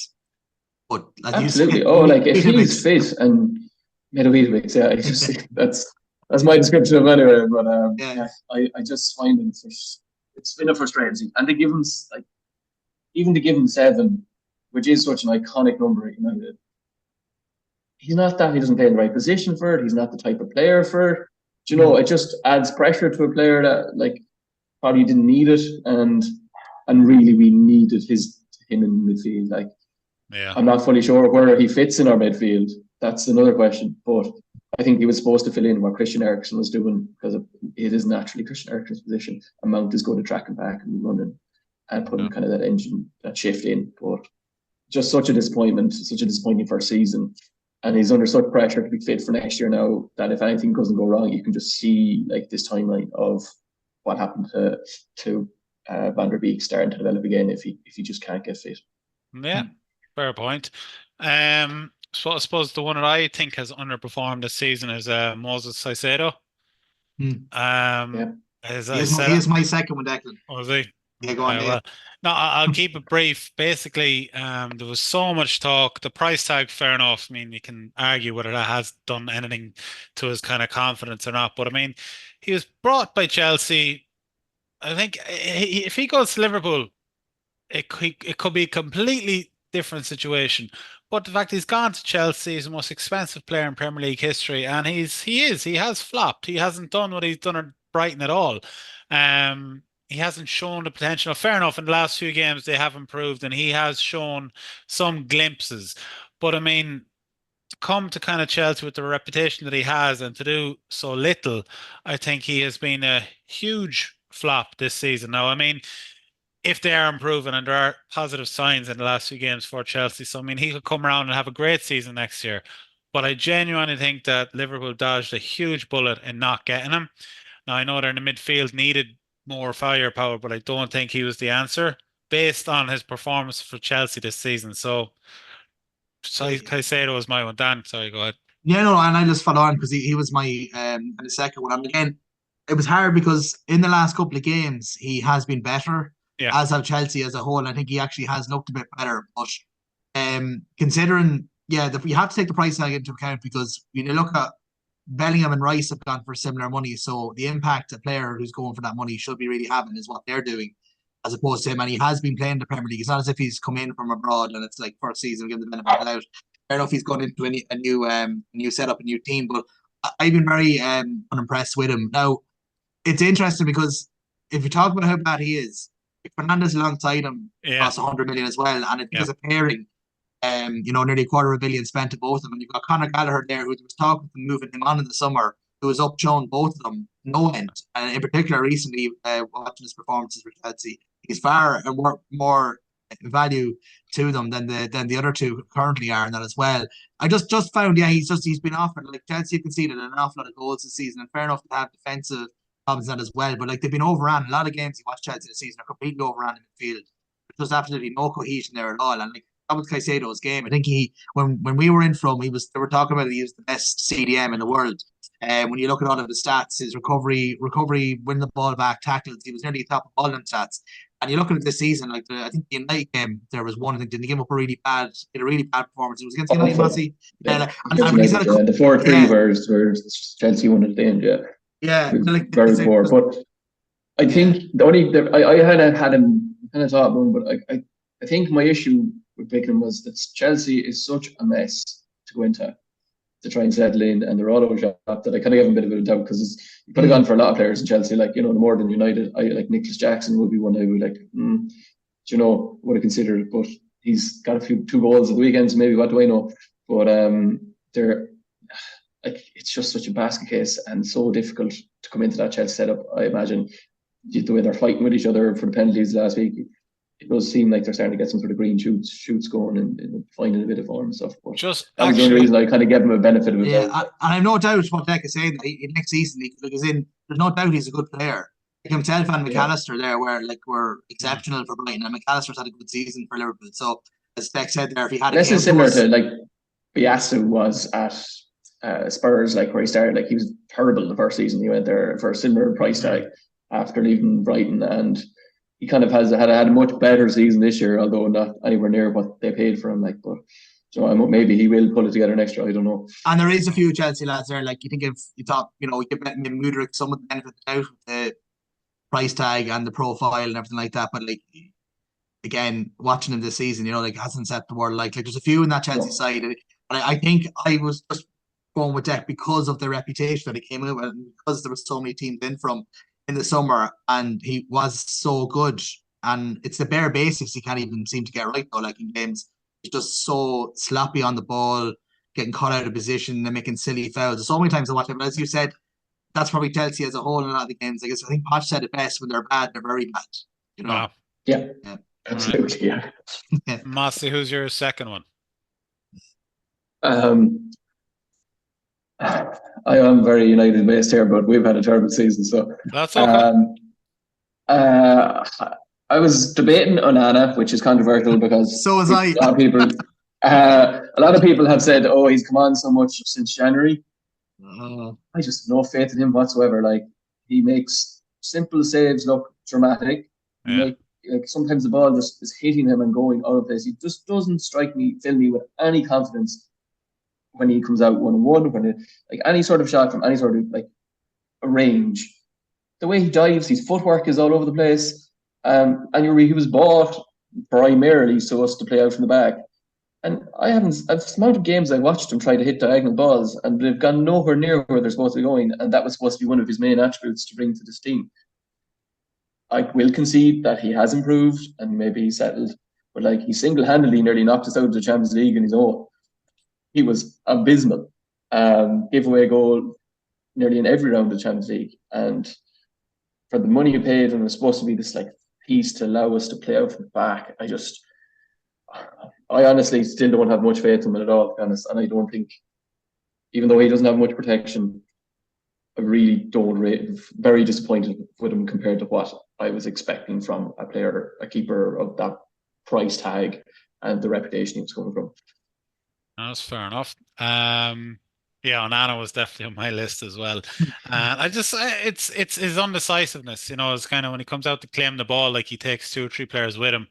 But like absolutely. If he's fit and Mitrovic, yeah, that's my description of anyway. But I just find it's been a frustrating season. And they give him even to give him 7, which is such an iconic number at United. He's not that. He doesn't play in the right position for it. He's not the type of player for it. Do you know? It just adds pressure to a player that like probably didn't need it, and really we needed him in midfield. Like, I'm not fully sure where he fits in our midfield. That's another question. But I think he was supposed to fill in what Christian Eriksen was doing because it is naturally Christian Eriksen's position. And Mount is good at tracking back and running and putting kind of that engine, that shift in. But just such a disappointment, such a disappointing first season. And he's under such pressure to be fit for next year now that if anything doesn't go wrong, you can just see like this timeline of what happened to Van der Beek starting to develop again if he just can't get fit. Yeah, fair point. So I suppose the one that I think has underperformed this season is Moses Caicedo. He is my second one, Declan. Oh, is he? Yeah, go on. Well, no, I'll keep it brief. Basically, there was so much talk. The price tag, fair enough. I mean, you can argue whether that has done anything to his kind of confidence or not. But I mean, he was brought by Chelsea. I think if he goes to Liverpool, it could be a completely different situation. But the fact he's gone to Chelsea, he's the most expensive player in Premier League history, and he has flopped. He hasn't done what he's done at Brighton at all. He hasn't shown the potential. Fair enough, in the last few games they have improved, and he has shown some glimpses. But I mean, to come to kind of Chelsea with the reputation that he has and to do so little, I think he has been a huge flop this season. Now, I mean, if they are improving and there are positive signs in the last few games for Chelsea, so I mean, he could come around and have a great season next year. But I genuinely think that Liverpool dodged a huge bullet in not getting him. Now, I know they're in the midfield needed more firepower, but I don't think he was the answer based on his performance for Chelsea this season. So Caicedo was my one. Dan, sorry, go ahead. Yeah, no, and I just follow on because he was my the second one. And again, it was hard because in the last couple of games he has been better, as have Chelsea as a whole. I think he actually has looked a bit better. But considering, you have to take the price tag into account because when you look at Bellingham and Rice have gone for similar money, so the impact a player who's going for that money should be really having is what they're doing, as opposed to him. And he has been playing the Premier League. It's not as if he's come in from abroad and it's like first season, give him the benefit of the doubt. I don't know if he's gone into a new setup, a new team, but I've been very unimpressed with him. Now, it's interesting because if you talk about how bad he is, Fernandes alongside him costs 100 million as well, and I think as a pairing, nearly $250 million spent to both of them. And you've got Conor Gallagher there, who was talking to moving him on in the summer, who was up showing both of them no end. And in particular, recently, watching his performances for Chelsea, he's far and more value to them than the other two currently are in that as well. I just found, he's been offered, like Chelsea conceded an awful lot of goals this season, and fair enough to have defensive problems in that as well. But like they've been overrun. A lot of games you watch Chelsea this season are completely overrun in midfield. There's absolutely no cohesion there at all. And like that was Caicedo's game. I think when we were in from, they were talking about he was the best CDM in the world. When you look at all of the stats, his recovery, win the ball back, tackles, he was nearly top of all them stats. And you look at this season, like I think the United game, there was one. I think didn't give up a really bad performance. It was against United, Massey. The 4-3 where Chelsea won at the end. Very poor. But I think I had him kind of thought about him, but I think my issue with picking was that Chelsea is such a mess to go into to try and settle in, and they're all over shop that I kind of give him a bit of a doubt because you could have gone for a lot of players in Chelsea, like more than United. I like Nicholas Jackson would be one I would like, would have considered, but he's got a few 2 goals at the weekend, so maybe what do I know? But they're like it's just such a basket case and so difficult to come into that Chelsea setup. I imagine the way they're fighting with each other for the penalties last week, it does seem like they're starting to get some sort of green shoots going and finding a bit of form and stuff. But Just that was the only reason I kind of gave him a benefit of a Yeah, doubt. and I've no doubt what Deck is saying. Next season, there's no doubt he's a good player. Like himself and McAllister there were exceptional for Brighton, and McAllister's had a good season for Liverpool. So as Deck said there, if he had This is similar to like Biasu was at Spurs, like where he started. Like he was terrible the first season he went there for a similar price tag after leaving Brighton, and he kind of had a much better season this year, although not anywhere near what they paid for him. Like, but so maybe he will pull it together next year. I don't know. And there is a few Chelsea lads there. Like you think if you thought, you give Mudryk some of the benefit out with the price tag and the profile and everything like that. But like again, watching him this season, like hasn't set the world like there's a few in that Chelsea side. And I think I was just going with Deck because of the reputation that he came in with, and because there were so many teams in the summer, and he was so good. And it's the bare basics he can't even seem to get right though. Like in games, he's just so sloppy on the ball, getting caught out of position and making silly fouls. There's so many times I watch him, but as you said, that's probably Chelsea as a whole in a lot of the games. I think Poch said it best: when they're bad, they're very bad. Wow. Yeah. Absolutely. Right. Yeah. Mossy, who's your second one? I am very United based here, but we've had a terrible season, so that's okay. I was debating Onana, which is controversial because so was I. A lot of people have said, "Oh, he's come on so much since January." I just have no faith in him whatsoever. Like he makes simple saves look dramatic. Yeah. Like sometimes the ball just is hitting him and going out of place. He just doesn't fill me with any confidence when he comes out 1-on-1, like any sort of shot from any sort of like a range. The way he dives, his footwork is all over the place. And he was bought primarily so as to play out from the back. And the amount of games I watched him try to hit diagonal balls, and they've gone nowhere near where they're supposed to be going. And that was supposed to be one of his main attributes to bring to this team. I will concede that he has improved and maybe he's settled, but like he single-handedly nearly knocked us out of the Champions League in his own. He was abysmal. Gave away a goal nearly in every round of the Champions League, and for the money you paid, and it was supposed to be this like piece to allow us to play out from the back, I honestly still don't have much faith in him at all, to be honest. And I don't think, even though he doesn't have much protection, I really don't rate. Very disappointed with him compared to what I was expecting from a keeper of that price tag and the reputation he was coming from. That's fair enough. Yeah, Onana was definitely on my list as well. And it's his undecisiveness. It's kind of when he comes out to claim the ball, like he takes 2 or 3 players with him.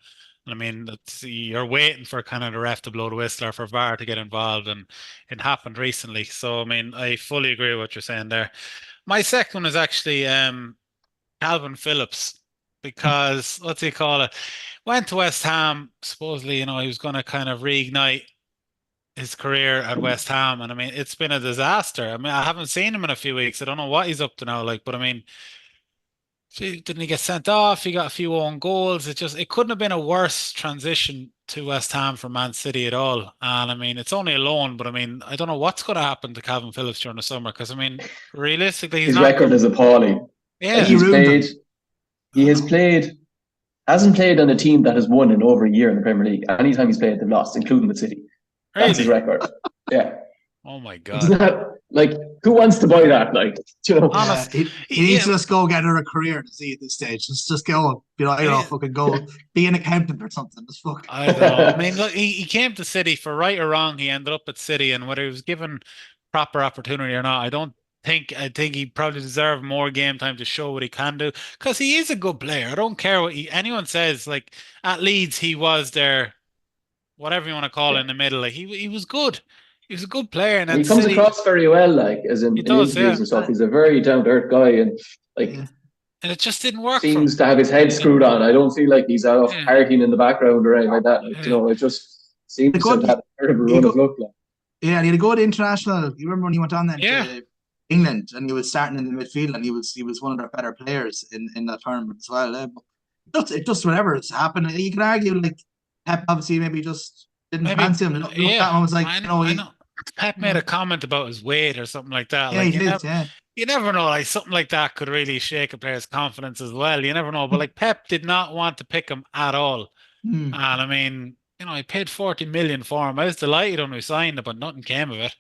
I mean, you're waiting for kind of the ref to blow the whistle or for VAR to get involved, and it happened recently. So, I mean, I fully agree with what you're saying there. My second one is actually Calvin Phillips, because what's he call it? Went to West Ham, supposedly, he was going to kind of reignite his career at West Ham, and I mean, it's been a disaster. I mean, I haven't seen him in a few weeks. I don't know what he's up to now, but I mean, didn't he get sent off? He got a few own goals. It couldn't have been a worse transition to West Ham from Man City at all. And I mean, it's only a loan, but I mean, I don't know what's going to happen to Calvin Phillips during the summer, because I mean, realistically, his record is appalling. Yeah, hasn't played on a team that has won in over a year in the Premier League. Anytime he's played, they've lost, including the City. Really? That's his record. Yeah. Oh my God. Who wants to buy that? Honestly, he needs to just go get her a career to see at this stage. Just go, fucking go be an accountant or something. Just fuck. I don't know. I mean, look, he came to City for right or wrong. He ended up at City, and whether he was given proper opportunity or not, I think he probably deserved more game time to show what he can do, because he is a good player. I don't care what anyone says. Like at Leeds, he was there, whatever you want to call it, in the middle. Like he was good. He was a good player, and he comes across very well, as in interviews and stuff. He's a very down to earth guy, and and it just didn't work. Seems to have his head screwed on. I don't feel like he's out partying in the background or anything like that. It just seems to have a terrible run of luck. Yeah, and he had a good international. You remember when he went on then to England, and he was starting in the midfield, and he was one of their better players in that tournament as well. But it just whatever's happened. You can argue like Pep obviously maybe just didn't fancy him. That one was like, I know. Pep made a comment about his weight or something like that. Yeah, he did. you never know. Like something like that could really shake a player's confidence as well. You never know. But like Pep did not want to pick him at all. Hmm. And I mean, he paid 40 million for him. I was delighted when we signed him, but nothing came of it.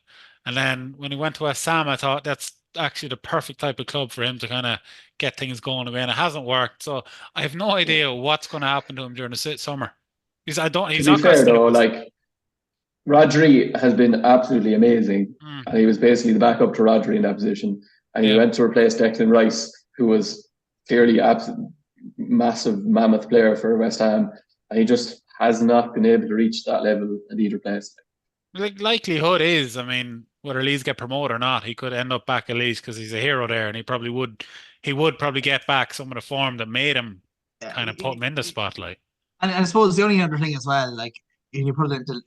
And then when he went to West Ham, I thought that's actually the perfect type of club for him to kind of get things going again. It hasn't worked. So I have no Yeah. idea what's going to happen to him during the summer. To He's be not going to fair stick though, with us. like Rodri has been absolutely amazing, Mm, and he was basically the backup to Rodri in that position. And he yeah. went to replace Declan Rice, who was clearly absolute massive mammoth player for West Ham, and he just has not been able to reach that level at either place. Like likelihood is, I mean, whether Leeds get promoted or not, he could end up back at Leeds because he's a hero there, and he would probably get back some of the form that made him Yeah. kind of put him in the spotlight. And I suppose the only other thing as well, like when you put it into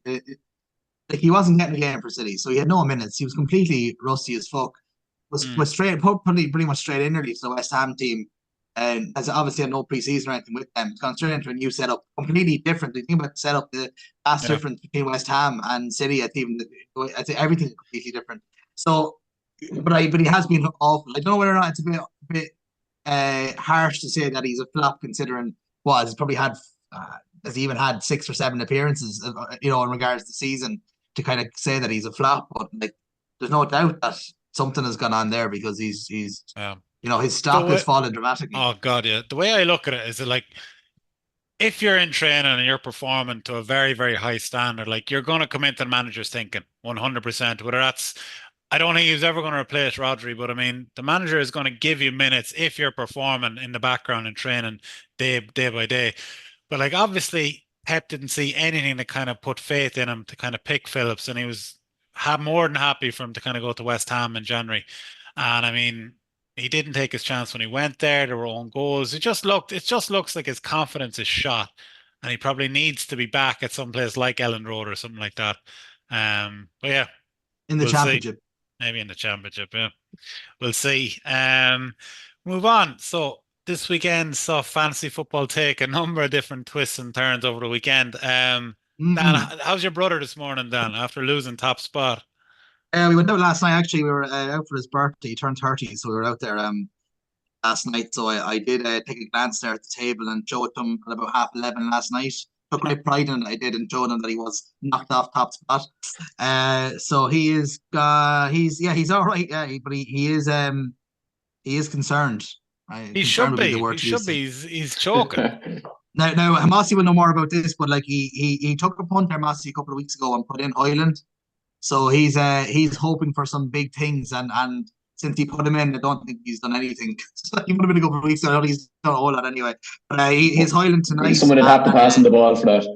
like he wasn't getting a game for City, so he had no minutes. He was completely rusty as fuck. Mm, Was straight pretty much straight in early to the West Ham team, and has obviously had no preseason or anything with them. It's gone straight into a new setup, completely different. The thing about the setup, the vast yeah. difference between West Ham and City, I think everything is completely different. So, but he has been awful. I don't know whether or not it's a bit harsh to say that he's a flop considering what he's probably had. Has he even had 6 or 7 appearances? In regards to the season, to kind of say that he's a flop, but like, there's no doubt that something has gone on there because he's Um, his the stock has way, fallen dramatically. oh God, yeah. The way I look at it is that like if you're in training and you're performing to a very, very high standard, like you're going to come into the manager's thinking 100%, whether that's, I don't think he's ever going to replace Rodri, but I mean, the manager is going to give you minutes if you're performing in the background and training day by day. But like obviously Pep didn't see anything that kind of put faith in him to kind of pick Phillips, and he was more than happy for him to kind of go to West Ham in January. And I mean, he didn't take his chance when he went there. There were own goals. It just looks like his confidence is shot, and he probably needs to be back at some place like Ellen Road or something like that. But yeah, In the we'll see. championship. Maybe in the championship. Yeah, we'll see. Move on. So this weekend saw fantasy football take a number of different twists and turns over the weekend. Dan, Mm-hmm. how's your brother this morning, Dan, after losing top spot? We went out last night. Actually, we were out for his birthday. He turned 30, so we were out there last night. So I did take a glance there at the table and showed him at about 11:30 last night. Took great pride in it. I did and showed him that he was knocked off top spot. So he's all right. Yeah, but he is concerned. He Concerned should would be the be. word He to should use. be. He's choking. Now Hamasi will know more about this, but like he took a punt there, Hamasi, a couple of weeks ago and put in Highland. So he's hoping for some big things, and since he put him in, I don't think he's done anything. He would have been a couple of weeks ago. He's done a whole lot anyway. But he's Highland tonight, Someone would have to and pass him the ball for that.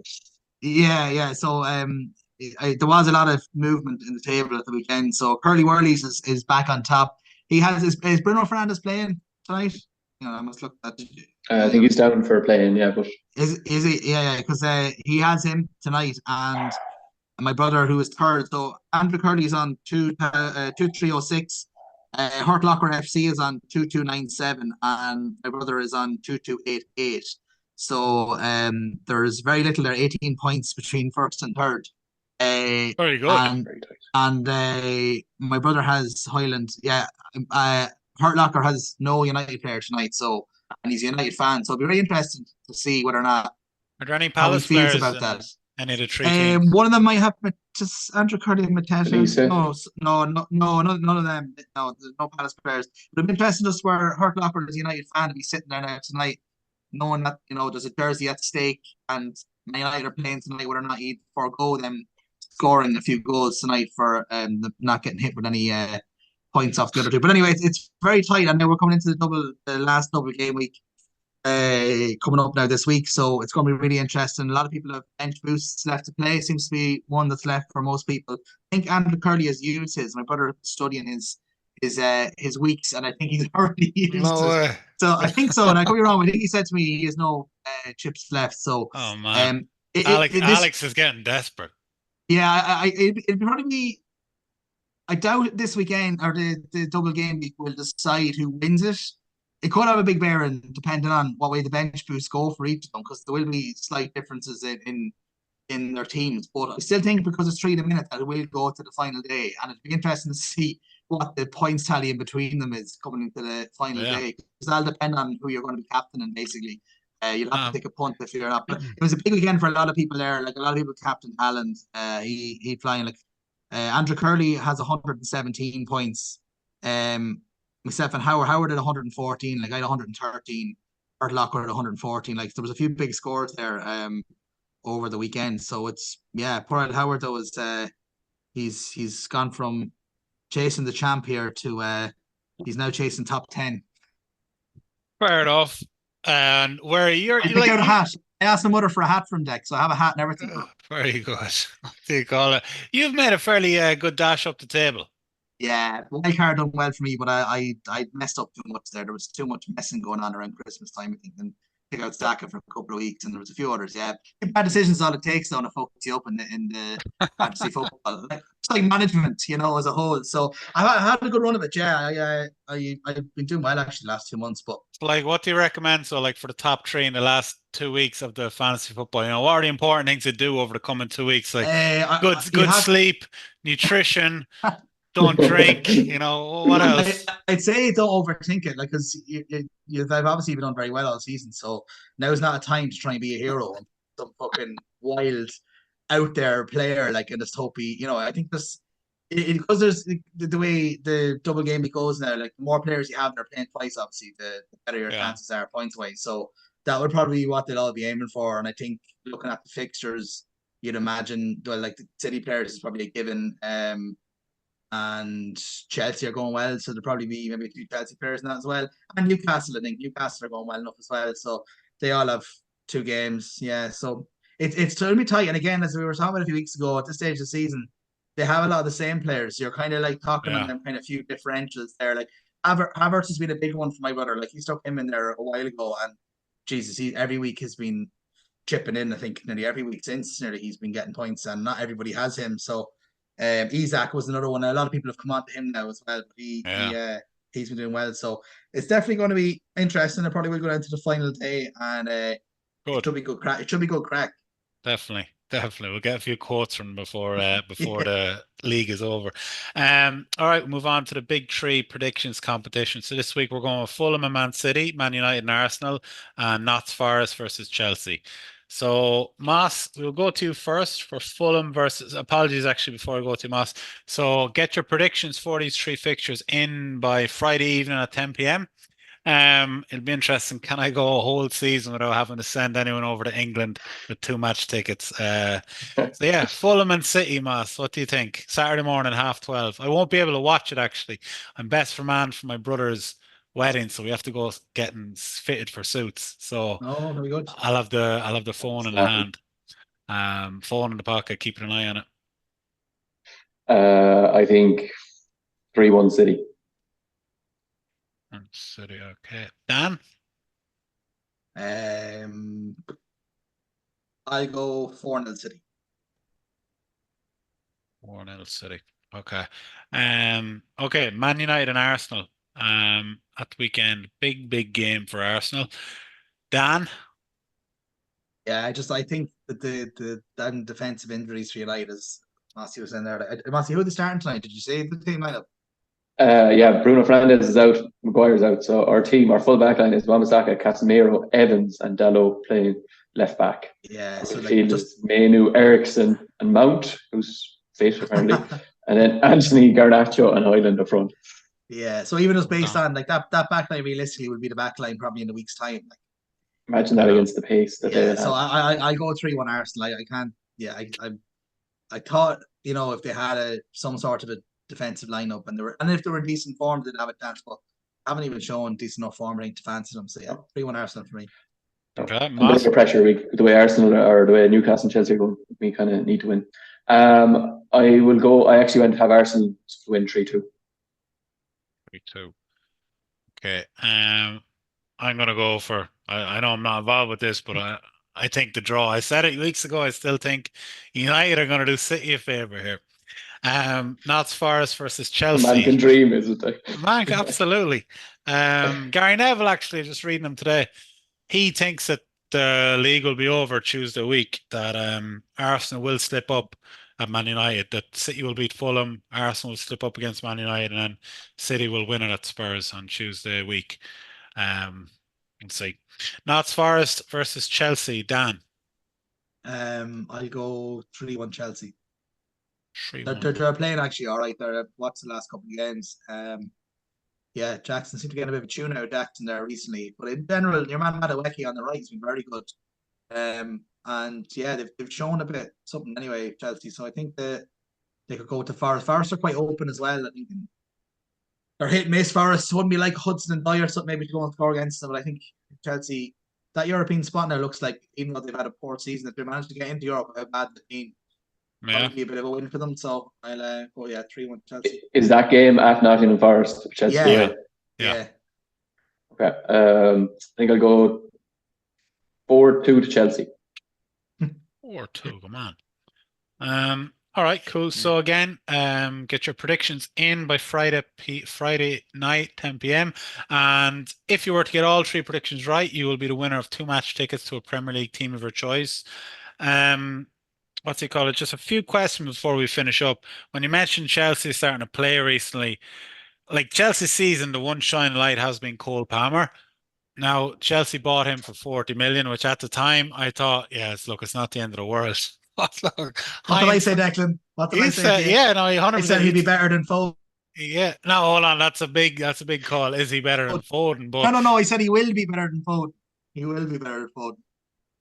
yeah. So there was a lot of movement in the table at the weekend. So Curly Whirlies is back on top. He has is Bruno Fernandes playing tonight? I must look at. I think he's down for playing, yeah, but Is he? Yeah, because he has him tonight, and my brother who is third. So Andrew Curley is on 2306. Hurt Locker FC is on 2297, and my brother is on 2288. So there's very little there, 18 points between first and third. Very good. And very tight. my brother has Highland. Yeah, Hurt Locker has no United player tonight, so and he's a United fan. So it'll be very interesting to see whether or not Are there any how he Palace feels players about that. in any of the three teams? One of them might have just Andrew Curry and Mateta. Elise. No, none of them. No, there's no Palace players. But it'd be interesting just where Hurt Locker is a United fan to be sitting there now tonight, knowing that there's a jersey at stake and Man United are playing tonight, whether or not he'd forego them scoring a few goals tonight for not getting hit with any points off the other two. But anyway, it's very tight, and now we're coming into the last double game week coming up now this week, so it's going to be really interesting. A lot of people have bench boosts left to play. Seems to be one that's left for most people. I think Andrew Curley has used his. My brother studying his weeks, and I think he's already used No it. way. So I think so, and I could be wrong. I think he said to me he has no chips left. So Oh man. um, this Alex is getting desperate. yeah, it'd probably be. I doubt this weekend or the double game week will decide who wins it. It could have a big bearing depending on what way the bench boosts go for each of them, because there will be slight differences in their teams. But I still think because it's 3 minutes that it will go to the final day, and it'd be interesting to see what the points tally in between them is coming into the final Yeah. day. Because that'll depend on who you're going to be captaining, basically. You'll have to Um, take a punt if you're not. But it was a big weekend for a lot of people there. Like a lot of people captained Haaland. He flying like Andrew Curley has 117 points. Myself and Howard at 114. Like I had 113. Bert Lockwood at 114. Like there was a few big scores there over the weekend. So it's poor old Howard though is he's gone from chasing the champ here to he's now chasing top 10. Fair enough. And where you're I you pick like out a you hat. I asked my mother for a hat from Deck, so I have a hat and everything for her. very good. What do you call it? You've made a fairly good dash up the table. Yeah, wild card done well for me, but I messed up too much there. There was too much messing going on around Christmas time, I think, and pick out Saka for a couple of weeks, and there was a few others. Yeah, bad decisions is all it takes now to focus you up in the fantasy football. It's like management, as a whole. So I had a good run of it. Yeah, I've been doing well actually the last 2 months, but. Like, what do you recommend? So, like, for the top three in the last 2 weeks of the fantasy football, what are the important things to do over the coming 2 weeks? Like, You good have sleep, nutrition, don't drink. What else? I'd say don't overthink it, like because you've obviously been done very well all season. So now's not a time to try and be a hero and some fucking wild out there player like in this topey. I think this because there's the way the double game it goes now. Like the more players you have, they're playing twice. Obviously, the better your Yeah, chances are points wise. So that would probably be what they'll all be aiming for. And I think looking at the fixtures, you'd imagine like the City players is probably a given. And Chelsea are going well, so there'll probably be maybe a few Chelsea players in that as well. And Newcastle, I think Newcastle are going well enough as well. So they all have 2 games. Yeah, so it's totally tight. And again, as we were talking about a few weeks ago, at this stage of the season, they have a lot of the same players. You're kind of like talking on yeah, them kind of few differentials there. Like Havertz has been a big one for my brother. Like he stuck him in there a while ago, and Jesus, he every week has been chipping in. I think nearly every week since nearly he's been getting points, and not everybody has him. So Isaac was another one. A lot of people have come on to him now as well, but yeah. he's been doing well. So it's definitely going to be interesting. I probably will go down to the final day, and it Good. should be good crack. It should be good crack. Definitely, definitely. We'll get a few quotes from before Yeah. the league is over. All right, we'll move on to the big three predictions competition. So this week we're going with Fulham and Man City, Man United and Arsenal, and Notts Forest versus Chelsea. So Moss, we'll go to you first for Fulham versus. Apologies, actually, before I go to Moss. So get your predictions for these three fixtures in by Friday evening at 10 p.m. It'll be interesting. Can I go a whole season without having to send anyone over to England with 2 match tickets? So yeah, Fulham and City, Moss. What do you think? Saturday morning, 12:30. I won't be able to watch it actually. I'm best for man for my brother's wedding, so we have to go getting fitted for suits. So Oh, very good. I'll have the phone in the Exactly. hand, phone in the pocket, keeping an eye on it. I think 3-1 City. And City, okay. Dan, Um, I go 4-0 City. 4-0 City. Okay. Okay, Man United and Arsenal. At the weekend. Big game for Arsenal. Dan? Yeah, I think that the them defensive injuries for United is Massey was in there. Massey, who are they starting tonight? Did you say the team lineup? Yeah, Bruno Fernandes is out, Maguire's out. So our full back line is Wan-Bissaka, Casemiro, Evans, and Dalot playing left back. Yeah, Our so like midfield just is Manu, Ericsson, and Mount, who's fit apparently, and then Anthony, Garnacho, and Highland up front. yeah. So even just based Dan. on like that back line realistically would be the back line probably in a week's time. Like, Imagine that Yeah. against the pace that yeah, they'll so have. I go 3-1 Arsenal. I can't. Yeah, I thought if they had some sort of a defensive lineup and if they were in decent form, they'd have a chance. But haven't even shown decent enough form, I think, to fancy them. So yeah, 3-1 Arsenal for me. Okay. And the Moss? bigger pressure, the way Arsenal or the way Newcastle and Chelsea are going, we kind of need to win. I actually went to have Arsenal to win 3-2. 3-2. Okay. I'm gonna go for I know I'm not involved with this, but I think the draw. I said it weeks ago, I still think United are gonna do City a favour here. Notts Forest versus A man Chelsea. can dream, isn't it? Man, absolutely. Gary Neville, actually, just reading him today, he thinks that the league will be over Tuesday week, that Arsenal will slip up at Man United, that City will beat Fulham, Arsenal will slip up against Man United, and then City will win it at Spurs on Tuesday week. Let's see. Notts Forest versus Chelsea. Dan. I'll go 3-1 Chelsea. 3-1. They're playing actually all right. They're watched the last couple of games. Yeah, Jackson seemed to get a bit of a tune out of Jackson there recently. But in general, your man Madueke on the right has been very good. And yeah, they've shown a bit something anyway, Chelsea. So I think that they could go to Forest. Forest are quite open as well. I think they're hit and miss. Forest wouldn't be like Hudson and Dyer, something maybe to go and score against them. But I think Chelsea, that European spot now looks like, even though they've had a poor season, if they managed to get into Europe, how bad they've been, probably be a bit of a win for them. So I'll go 3-1 Chelsea. Is that game at Nottingham Forest? Chelsea away? Yeah. Okay. I think I'll go 4-2 to Chelsea. 4-2, come on. All right, cool. So again, get your predictions in by Friday night, 10 p.m. And if you were to get all 3 predictions right, you will be the winner of 2 match tickets to a Premier League team of your choice. What's it called? Just a few questions before we finish up. When you mentioned Chelsea starting to play recently, like Chelsea's season, the one shining light has been Cole Palmer. Now, Chelsea bought him for 40 million, which at the time I thought, yes, look, it's not the end of the world. What did I say, Declan? What did I say? Yeah, no, 100%. I said he'd be better than Foden. Yeah, no, hold on, that's a big call. Is he better than Foden? But no, I said he will be better than Foden. He will be better than Foden.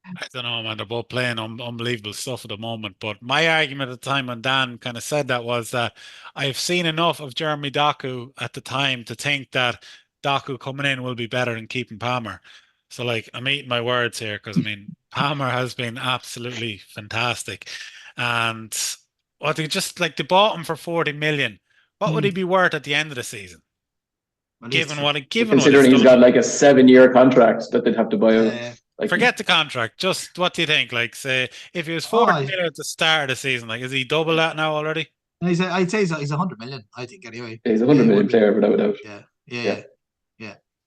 I don't know, man. They're both playing unbelievable stuff at the moment. But my argument at the time when Dan kind of said that was that I've seen enough of Jeremy Doku at the time to think that Doku coming in will be better than keeping Palmer. So, like, I'm eating my words here because, I mean, Palmer has been absolutely fantastic. And what they bought him for 40 million. What would he be worth at the end of the season? Considering he's got like a 7-year contract that they'd have to buy out. Forget the contract. Just what do you think? Like, say, if he was 40 million at the start of the season, like, is he double that now already? I'd say he's 100 million, I think, anyway. Yeah, he's a 100 million player, without a doubt. Yeah.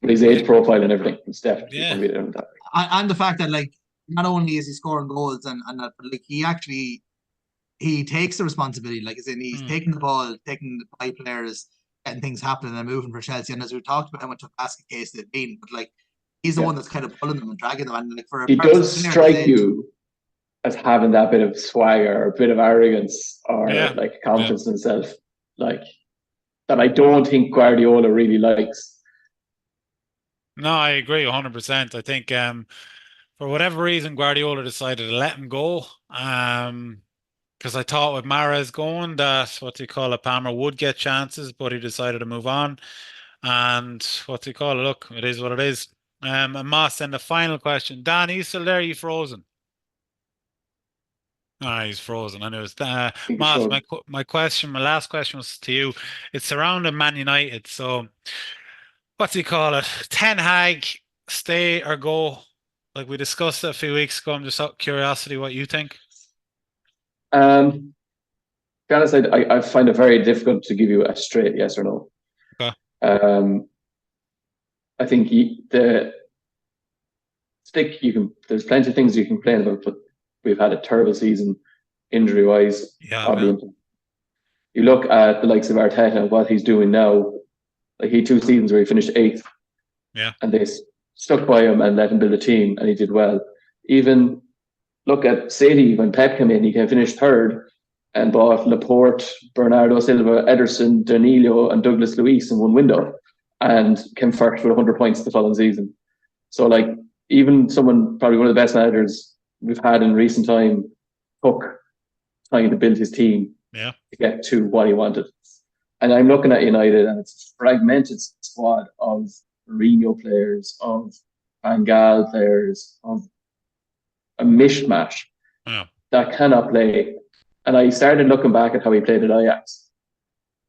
But his age profile and everything, it's definitely going to be there. And the fact that, like, not only is he scoring goals and that, but like he takes the responsibility. Like, as in he's taking the ball, taking the 5 players, getting things happening and moving for Chelsea. And as we talked about how much of a basket case they've been, but like, he's the one that's kind of pulling them and dragging them. And like, for he does strike you as having that bit of swagger, a bit of arrogance, or like confidence in himself, like that I don't think Guardiola really likes. No, I agree 100%. I think for whatever reason, Guardiola decided to let him go. Because I thought with Mahrez going that Palmer would get chances, but he decided to move on. And look, it is what it is. And Moss, then the final question. Dan, are you still there? Are you frozen? He's frozen. I know it's Moss. My last question was to you. It's surrounding Man United. So, Ten Hag, stay or go? Like we discussed it a few weeks ago. I'm just out of curiosity what you think. To be honest, I find it very difficult to give you a straight yes or no. Okay. I think there's plenty of things you can complain about, but we've had a terrible season injury-wise. Yeah. You look at the likes of Arteta and what he's doing now. Like, he had 2 seasons where he finished 8th. Yeah. And they stuck by him and let him build a team, and he did well. Even look at City when Pep came in, he can finish 3rd and bought Laporte, Bernardo Silva, Ederson, Danilo, and Douglas Luiz in one window, and came first with 100 points the following season. So, like, even someone, probably one of the best managers we've had in recent time, took trying to build his team to get to what he wanted. And I'm looking at United, and it's a fragmented squad of Mourinho players, of Van Gaal players, of a mishmash that cannot play. And I started looking back at how he played at Ajax,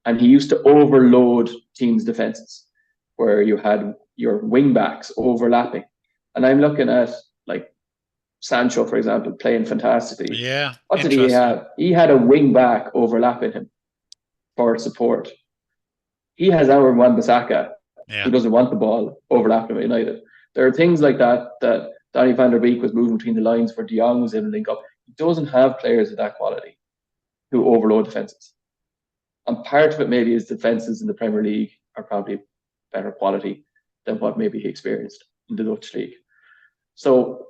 and he used to overload teams' defenses, where you had your wing backs overlapping. And I'm looking at, like, Sancho, for example, playing fantastically. Yeah. What did he have? He had a wing back overlapping him for support. He has our Wan-Bissaka, who doesn't want the ball overlapping with United. There are things like that Donny van der Beek was moving between the lines, where De Jong was able to link up. He doesn't have players of that quality. who overload defenses. And part of it maybe is defenses in the Premier League are probably better quality than what maybe he experienced in the Dutch league. So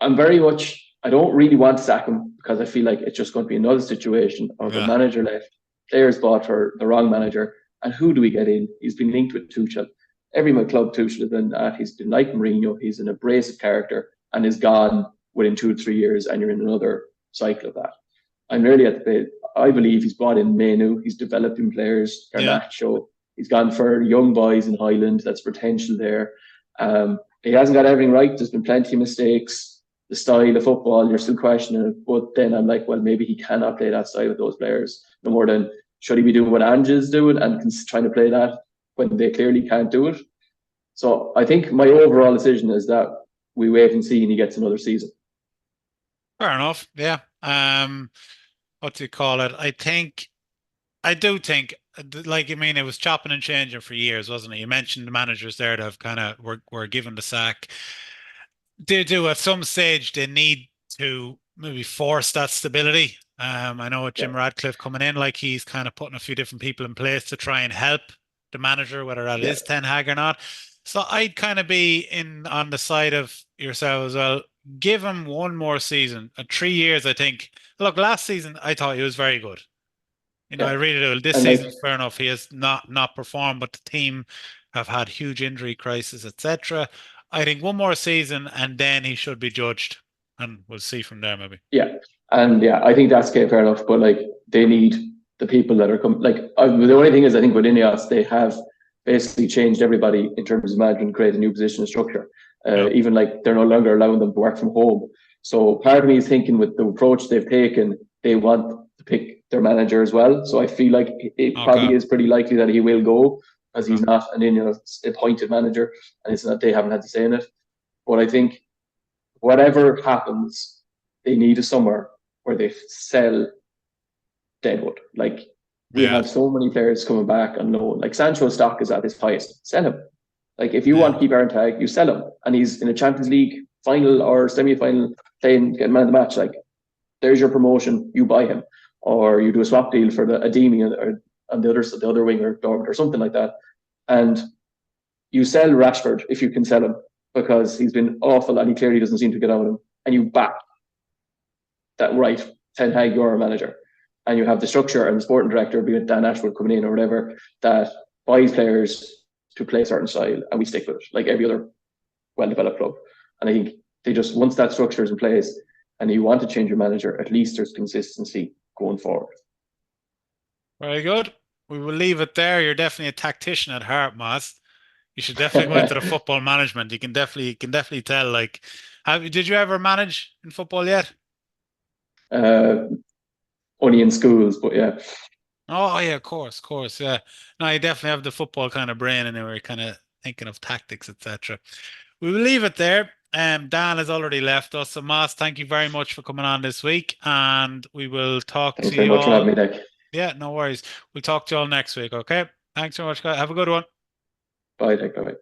I don't really want to sack him because I feel like it's just going to be another situation of a manager left, players bought for the wrong manager, and who do we get in? He's been linked with Tuchel. Every club Tuchel has been that. He's been like Mourinho. He's an abrasive character and is gone within 2 or 3 years, and you're in another cycle of that. I'm really at the bit. I believe he's brought in Menu. He's developing players. Garnacho. He's gone for young boys in Highland. That's potential there. He hasn't got everything right. There's been plenty of mistakes. The style of football, you're still questioning it. But then I'm like, well, maybe he cannot play that style with those players. No more than should he be doing what Ange is doing and trying to play that when they clearly can't do it. So I think my overall decision is that we wait and see and he gets another season. Fair enough. Yeah. What do you call it? I do think, like, I mean, it was chopping and changing for years, wasn't it? You mentioned the managers there that have kind of were given the sack. They do at some stage, they need to maybe force that stability. I know with Jim Radcliffe coming in, like he's kind of putting a few different people in place to try and help the manager, whether that is Ten Hag or not. So I'd kind of be on the side of yourself as well. Give him one more season. 3 years, I think. Look, last season I thought he was very good. I really do. This season, fair enough, he has not performed, but the team have had huge injury crisis, etc. I think one more season and then he should be judged, and we'll see from there maybe. Yeah, and I think that's fair enough. But like, they need the people that are coming. Like, the only thing is, I think with Ineos, they have basically changed everybody in terms of management, create a new position and structure. Even like they're no longer allowing them to work from home. So part of me is thinking with the approach they've taken, they want to pick their manager as well. So I feel like it probably is pretty likely that he will go because he's not an appointed manager, and it's not, they haven't had to say in it. But I think whatever happens, they need a summer where they sell Deadwood. Like, we have so many players coming back on loan. Like, Sancho's stock is at its highest. Sell him. Like, if you want to keep Aaron Tag, you sell him, and he's in a Champions League final or semi-final playing, getting man of the match. Like, there's your promotion. You buy him, or you do a swap deal for the Ademi or on the other wing or something like that, and you sell Rashford if you can sell him because he's been awful and he clearly doesn't seem to get on with him, and you back that Ten Hag, you're a manager, and you have the structure and the sporting director, be it Dan Ashwood coming in or whatever, that buys players to play a certain style, and we stick with it like every other well-developed club. And I think they just, once that structure is in place and you want to change your manager, at least there's consistency going forward. Very good. We will leave it there. You're definitely a tactician at heart, Moss. You should definitely go into the football management. You can definitely tell. Like, did you ever manage in football yet? Only in schools, but yeah. Oh yeah, of course, yeah. No, you definitely have the football kind of brain, and we're kind of thinking of tactics, etc. We will leave it there. Dan has already left us. So Moss, thank you very much for coming on this week, and we will talk Thanks to very you much all. for having me, Nick. Yeah, no worries. We'll talk to you all next week. Okay. Thanks so much, guys. Have a good one. Bye, Nick. Bye.